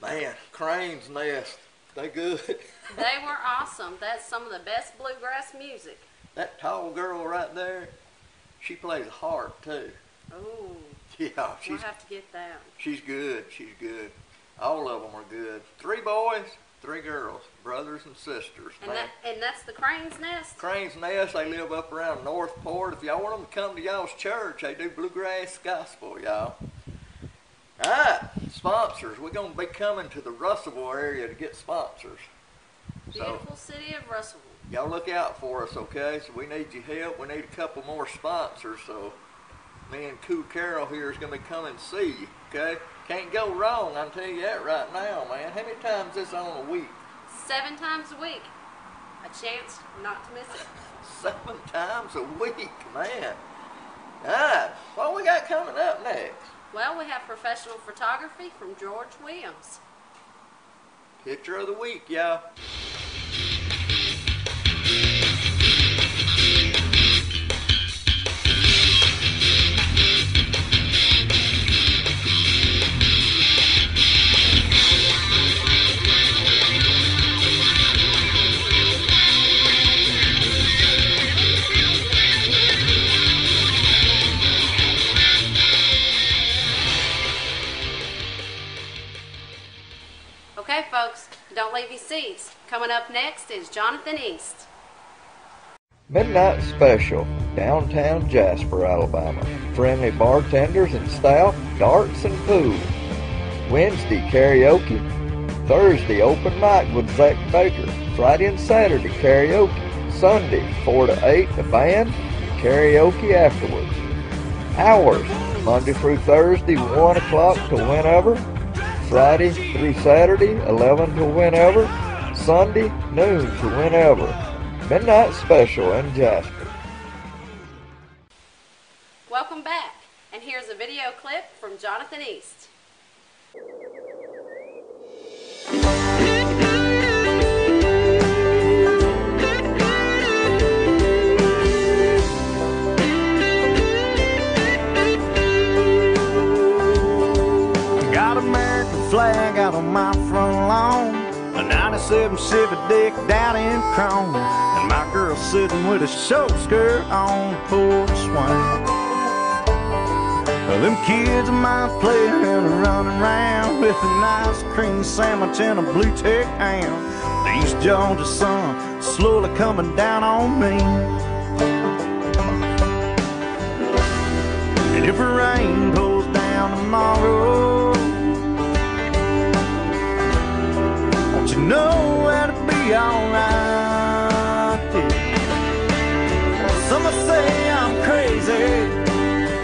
Man, Crane's Nest. They good.
They were awesome. That's some of the best bluegrass music.
That tall girl right there, she plays harp too.
Ooh.
Yeah,
We'll have to get that.
she's good. She's good. All of them are good. 3 boys, 3 girls, brothers and sisters.
And,
man.
and that's the Crane's Nest?
Crane's Nest, they live up around Northport. If y'all want them to come to y'all's church, they do bluegrass gospel, y'all. Alright, sponsors. We're going to be coming to the Russellville area to get sponsors.
Beautiful city of Russellville.
Y'all look out for us, okay? So we need your help. We need a couple more sponsors. So me and Cool Carol here is going to be coming to see you, okay? Can't go wrong, I'll tell you that right now, man. How many times is this on a week?
7 times a week. A chance not to miss it.
7 times a week, man. Alright, what we got coming up next?
Well, we have professional photography from George Williams.
Picture of the week, y'all.
Okay, folks, don't leave your seats. Coming up next is Jonathan East.
Midnight Special, downtown Jasper, Alabama. Friendly bartenders and staff, darts and pool. Wednesday, karaoke. Thursday, open mic with Zach Baker. Friday and Saturday, karaoke. Sunday, 4 to 8, the band, karaoke afterwards. Hours, Monday through Thursday, 1 o'clock to whenever. Friday through Saturday, 11 to whenever. Sunday, noon to whenever. Midnight Special in Jasper.
Welcome back, and here's a video clip from Jonathan East.
Got American flag out on my front lawn, a 97 Chevy deck down in chrome, and my girl sitting with a short skirt on the porch swing. Well, them kids of mine playing and running around with an ice cream sandwich and a blue tech ham. The East Georgia sun slowly coming down on me. And if the rain pours down tomorrow, don't you know that'll be alright? Yeah. Some say I'm crazy.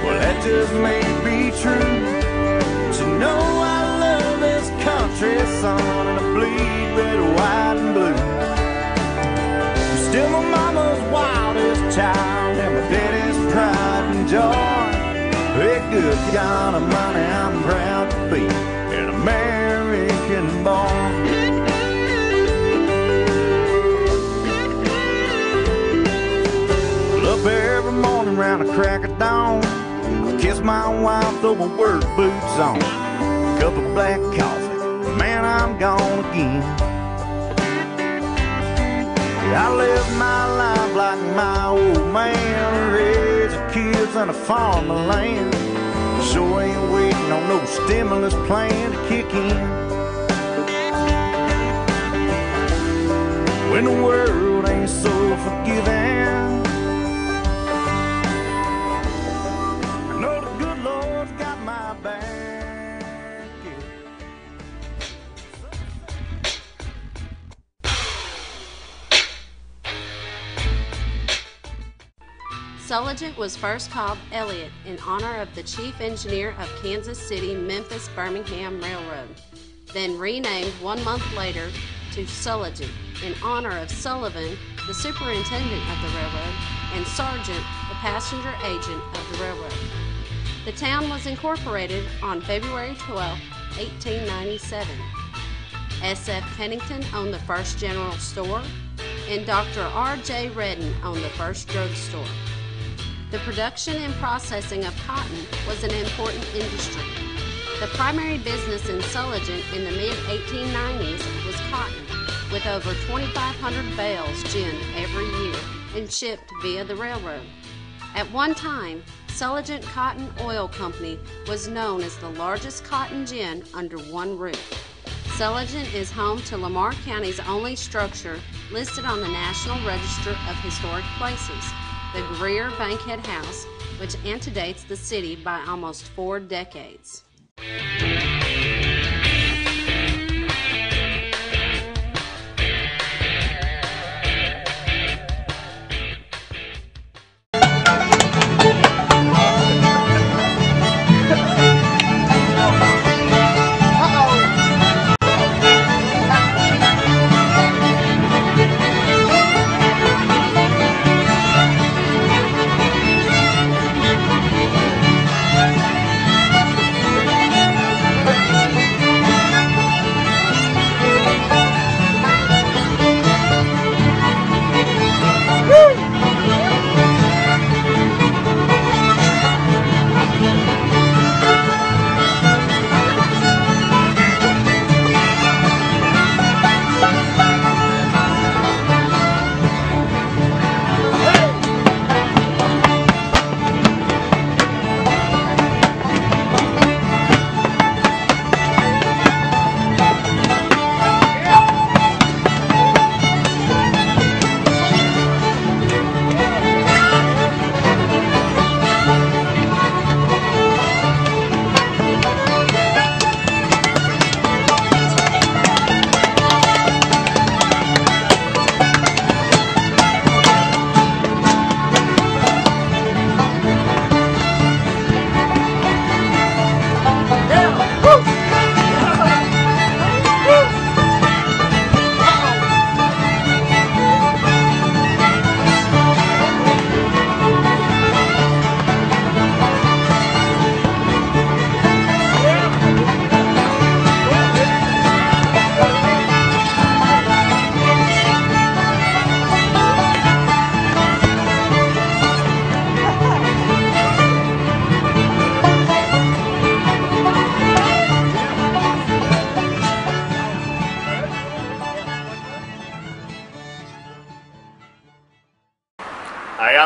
Well, that just may be true. But you know I love this country sun, and I bleed red, white, and blue. I'm still my mama's wildest child, and my daddy's pride and joy. Hey, good kind of money, I'm proud to be an American boy. Up every morning round the crack of dawn, kiss my wife, throw my work boots on, cup of black coffee, man, I'm gone again. Yeah, I live my life like my old man, raise the kids on a farm of land. Sure ain't waiting on no stimulus plan to kick in. When the world ain't so forgiving,
Sulligent was first called Elliott in honor of the chief engineer of Kansas City Memphis Birmingham Railroad, then renamed 1 month later to Sulligent in honor of Sullivan, the superintendent of the railroad, and Sargent, the passenger agent of the railroad. The town was incorporated on February 12, 1897. S.F. Pennington owned the first general store, and Dr. R.J. Redden owned the first drugstore. The production and processing of cotton was an important industry. The primary business in Sulligent in the mid-1890s was cotton, with over 2,500 bales ginned every year and shipped via the railroad. At one time, Sulligent Cotton Oil Company was known as the largest cotton gin under one roof. Sulligent is home to Lamar County's only structure listed on the National Register of Historic Places, the Greer Bankhead House, which antedates the city by almost 4 decades.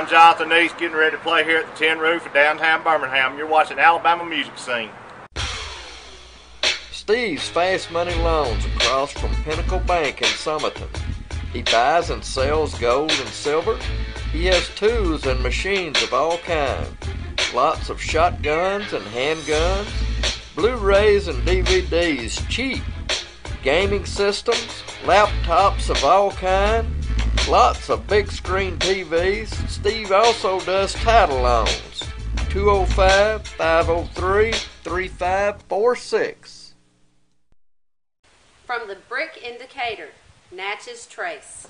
I'm Jonathan East, getting ready to play here at the Tin Roof in downtown Birmingham. You're watching Alabama Music Scene.
Steve's Fast Money Loans across from Pinnacle Bank in Summerton. He buys and sells gold and silver. He has tools and machines of all kinds. Lots of shotguns and handguns, Blu-rays and DVDs cheap, gaming systems, laptops of all kinds, lots of big screen TVs. Steve also does title loans. 205-503-3546.
From the Brick Indicator, Natchez Trace.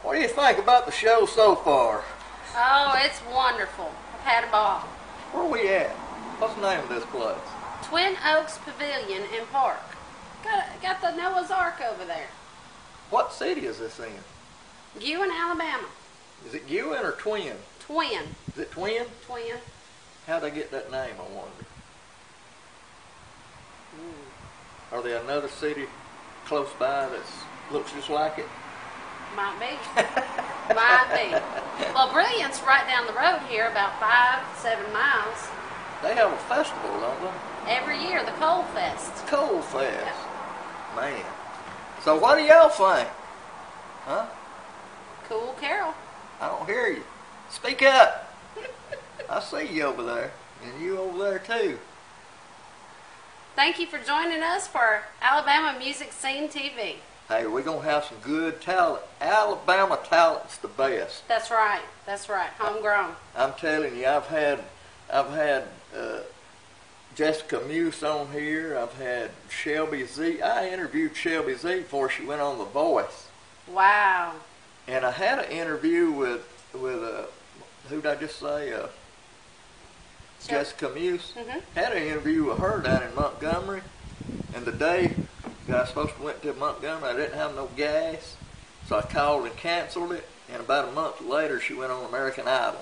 What do you think about the show so far?
Oh, it's wonderful. I've had a ball.
Where are we at? What's the name of this place?
Twin Oaks Pavilion and Park. Got the Noah's Ark over there.
What city is this in?
Gewin, Alabama.
Is it Gewin or Twin?
Twin.
Is it Twin?
Twin.
How'd they get that name, I wonder? Are there another city close by that looks just like it?
Might be. Might be. Well, Brilliant's right down the road here, about 5-7 miles.
They have a festival, don't they?
Every year, the Coal Fest.
Coal Fest. Man. So what do y'all think? Huh?
Cool Carol.
I don't hear you. Speak up. I see you over there. And you over there too.
Thank you for joining us for Alabama Music Scene TV.
Hey, we're going to have some good talent. Alabama talent's the best.
That's right. That's right. Homegrown.
I'm telling you, I've had Jessica Muse on here. I've had Shelby Z. I interviewed Shelby Z before she went on The Voice.
Wow.
And I had an interview with who'd I just say? Jessica Muse. Had an interview with her down in Montgomery. And the day I was supposed to went to Montgomery, I didn't have no gas. So I called and canceled it. And about a month later, she went on American Idol.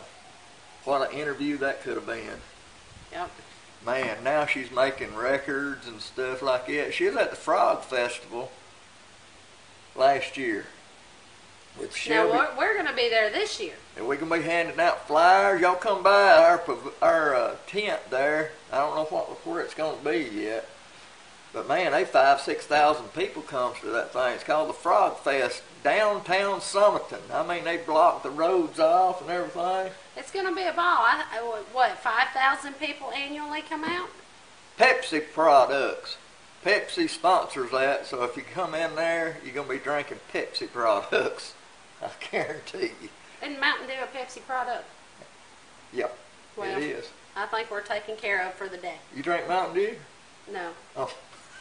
What an interview that could have been.
Yep.
Man, now she's making records and stuff like that. She was at the Frog Festival last year with Shelby.
Now, we're going to be there this year.
And we're going to be handing out flyers. Y'all come by our tent there. I don't know where it's going to be yet. But man, 5,000-6,000 people comes to that thing. It's called the Frog Fest, downtown Summerton. I mean, they blocked the roads off and everything.
It's going to be a ball. What, 5,000 people annually come out?
Pepsi products. Pepsi sponsors that, so if you come in there, you're going to be drinking Pepsi products. I guarantee you.
Isn't Mountain Dew a Pepsi product?
Yep.
Well,
It is.
I think we're taken care of for the day.
You drink Mountain Dew?
No.
Oh.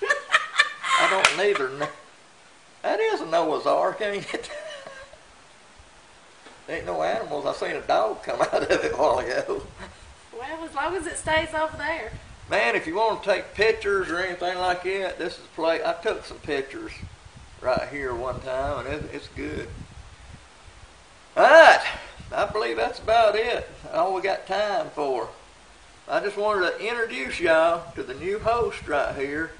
I don't neither. That is a Noah's Ark, ain't it? There ain't no animals. I seen a dog come out of it a while ago.
Well, as long as it stays over there.
Man, if you want to take pictures or anything like that, this is play. I took some pictures right here one time, and it's good. All right, I believe that's about it. All we got time for. I just wanted to introduce y'all to the new host right here.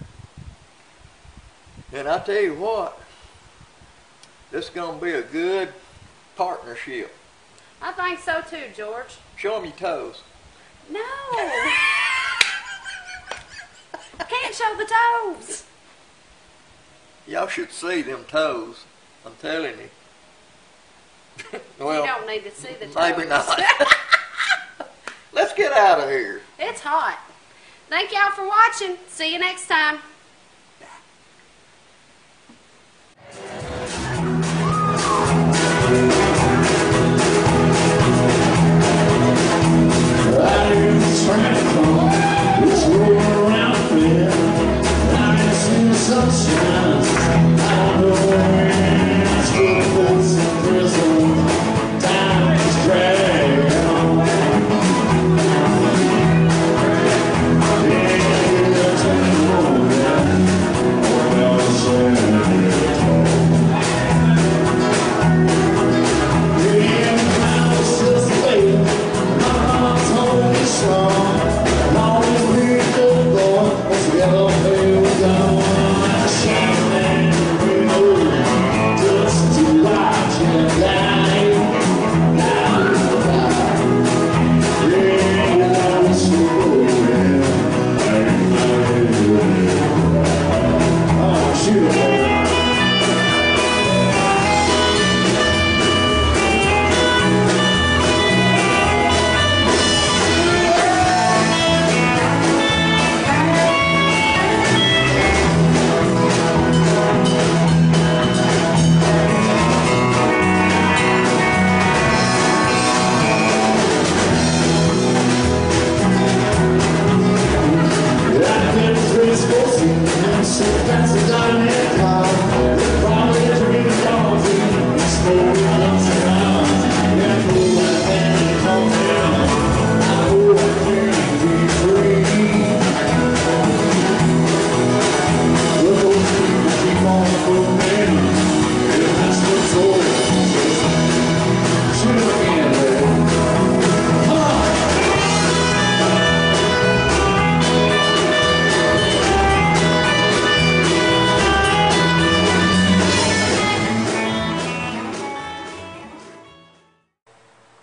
And I tell you what, this is going to be a good partnership.
I think so too, George.
Show them your toes.
No. Can't show the toes.
Y'all should see them toes. I'm telling you. Well,
you don't need to see the toes.
maybe not. Let's get out of here.
It's hot. Thank y'all for watching. See you next time.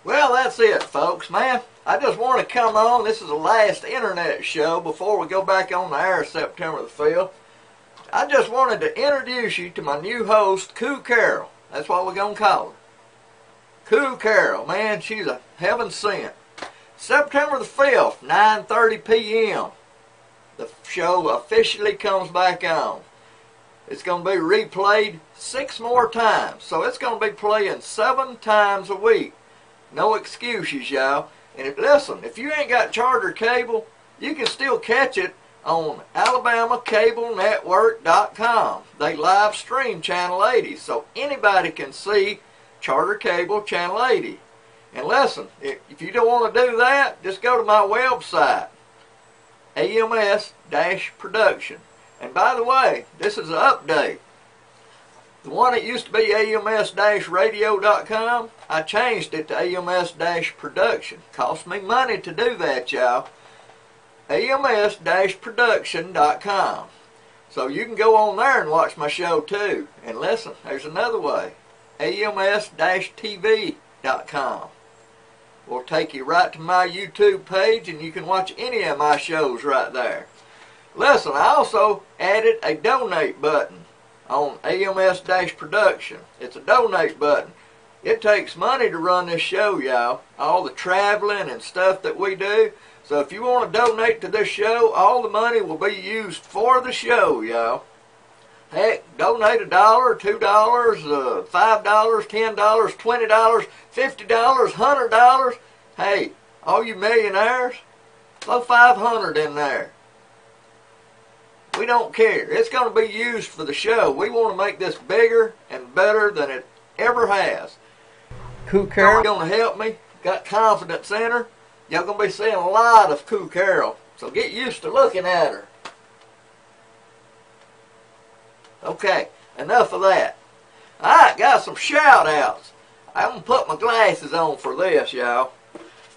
Well, that's it, folks, man. I just want to come on. This is the last internet show before we go back on the air September the 5th. I just wanted to introduce you to my new host, Koo Carol. That's what we're going to call her. Koo Carol, man, she's a heaven sent. September the 5th, 9:30 p.m. The show officially comes back on. It's going to be replayed 6 more times. So it's going to be playing 7 times a week. No excuses, y'all. And listen, if you ain't got Charter cable, you can still catch it on AlabamaCableNetwork.com. They live stream Channel 80, so anybody can see Charter Cable Channel 80. And listen, if you don't want to do that, just go to my website, AMS-Production. And by the way, this is an update. The one that used to be AMS-Radio.com, I changed it to AMS-Production. Cost me money to do that, y'all. AMS-Production.com. So you can go on there and watch my show too. And listen, there's another way. AMS-TV.com. Will take you right to my YouTube page and you can watch any of my shows right there. Listen, I also added a donate button on AMS-Production. It's a donate button. It takes money to run this show, y'all. All the traveling and stuff that we do. So if you want to donate to this show, all the money will be used for the show, y'all. Heck, donate $1, $2, $5, $10, $20, $50, $100. Hey, All you millionaires, throw 500 in there. We don't care. It's going to be used for the show. We want to make this bigger and better than it ever has. Cool Carol going to help me. Got confidence in her. Y'all going to be seeing a lot of Cool Carol. So get used to looking at her. Okay, enough of that. Alright, got some shout outs. I'm going to put my glasses on for this, y'all.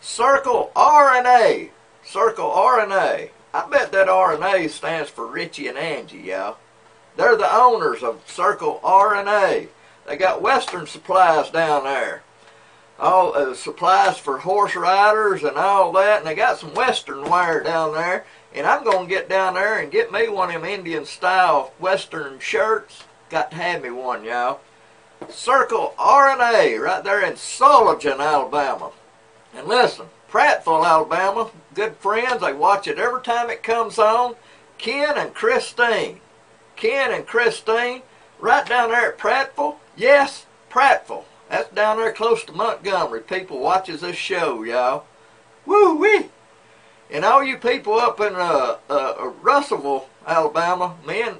Circle R&A. Circle R&A. I bet that R&A stands for Richie and Angie, y'all. They're the owners of Circle R&A. They got Western supplies down there. All supplies for horse riders and all that. And they got some Western wear down there. And I'm going to get down there and get me one of them Indian-style Western shirts. Got to have me one, y'all. Circle R&A right there in Sullivan, Alabama. And listen, Prattville, Alabama, good friends. They watch it every time it comes on. Ken and Christine. Ken and Christine, right down there at Prattville. Yes, Prattville. That's down there close to Montgomery. People watches this show, y'all. Woo-wee. And all you people up in Russellville, Alabama, me and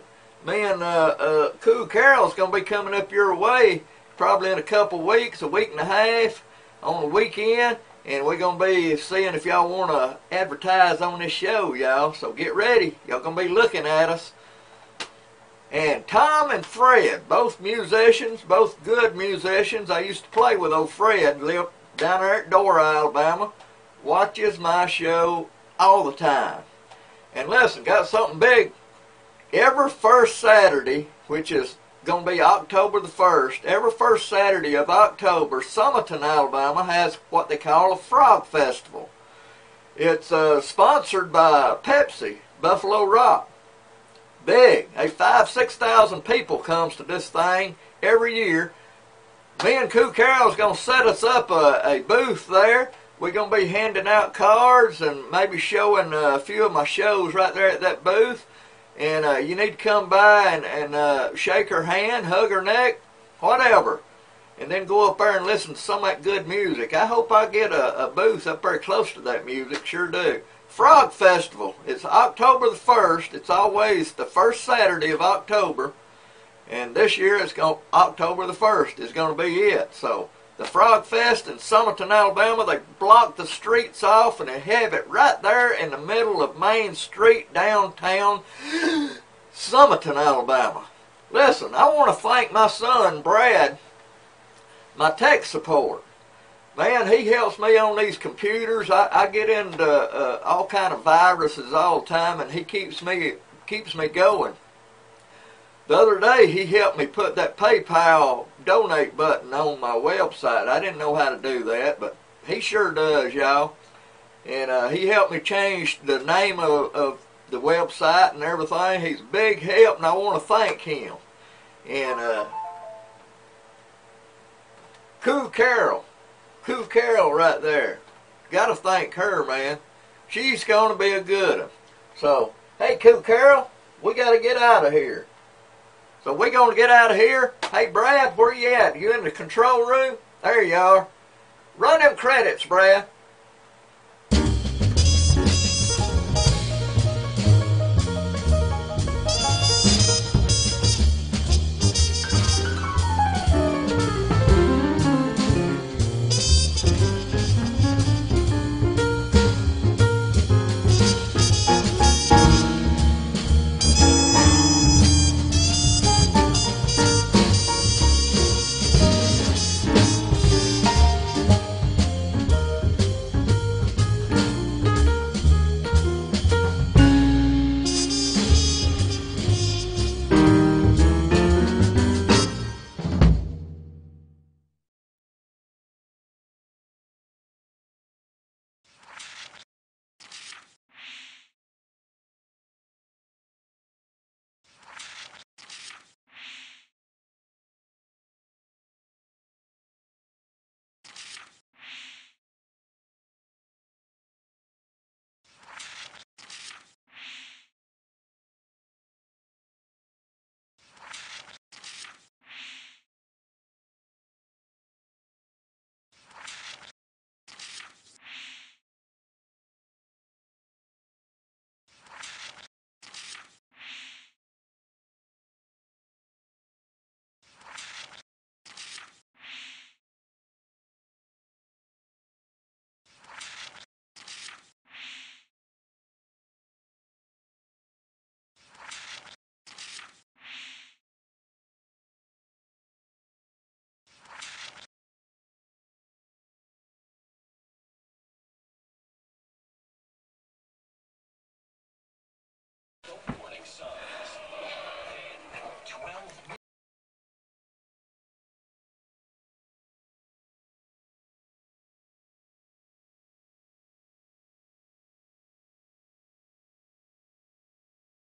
Cool Carol's going to be coming up your way probably in a couple weeks, a week and a half, on the weekend. And we're going to be seeing if y'all want to advertise on this show, y'all. So get ready. Y'all going to be looking at us. And Tom and Fred, both musicians, both good musicians. I used to play with old Fred, lived down there at Dora, Alabama. Watches my show all the time. And listen, got something big. Every first Saturday, which is going to be October the 1st, every first Saturday of October, Summerton, Alabama has what they call a Frog Festival. It's sponsored by Pepsi, Buffalo Rock. Big. 5,000-6,000 people comes to this thing every year. Me and Cool Carol's going to set us up a booth there. We're going to be handing out cards and maybe showing a few of my shows right there at that booth. And you need to come by and shake her hand, hug her neck, whatever. And then go up there and listen to some of that good music. I hope I get a booth up there close to that music. Sure do. Frog Festival. It's October the 1st. It's always the first Saturday of October. And this year it's October the 1st is going to be it. So the Frog Fest in Summerton, Alabama, they block the streets off and they have it right there in the middle of Main Street, downtown Summerton, Alabama. Listen, I want to thank my son, Brad, my tech support. Man, he helps me on these computers. I get into all kind of viruses all the time, and he keeps me going. The other day, he helped me put that PayPal donate button on my website. I didn't know how to do that, but he sure does, y'all. And he helped me change the name of the website and everything. He's a big help, and I want to thank him. And Cool Carol right there. Got to thank her, man. She's going to be a good one. So, hey, Cool Carol, we got to get out of here. So we're going to get out of here. Hey, Brad, where you at? You in the control room? There you are. Run them credits, Brad.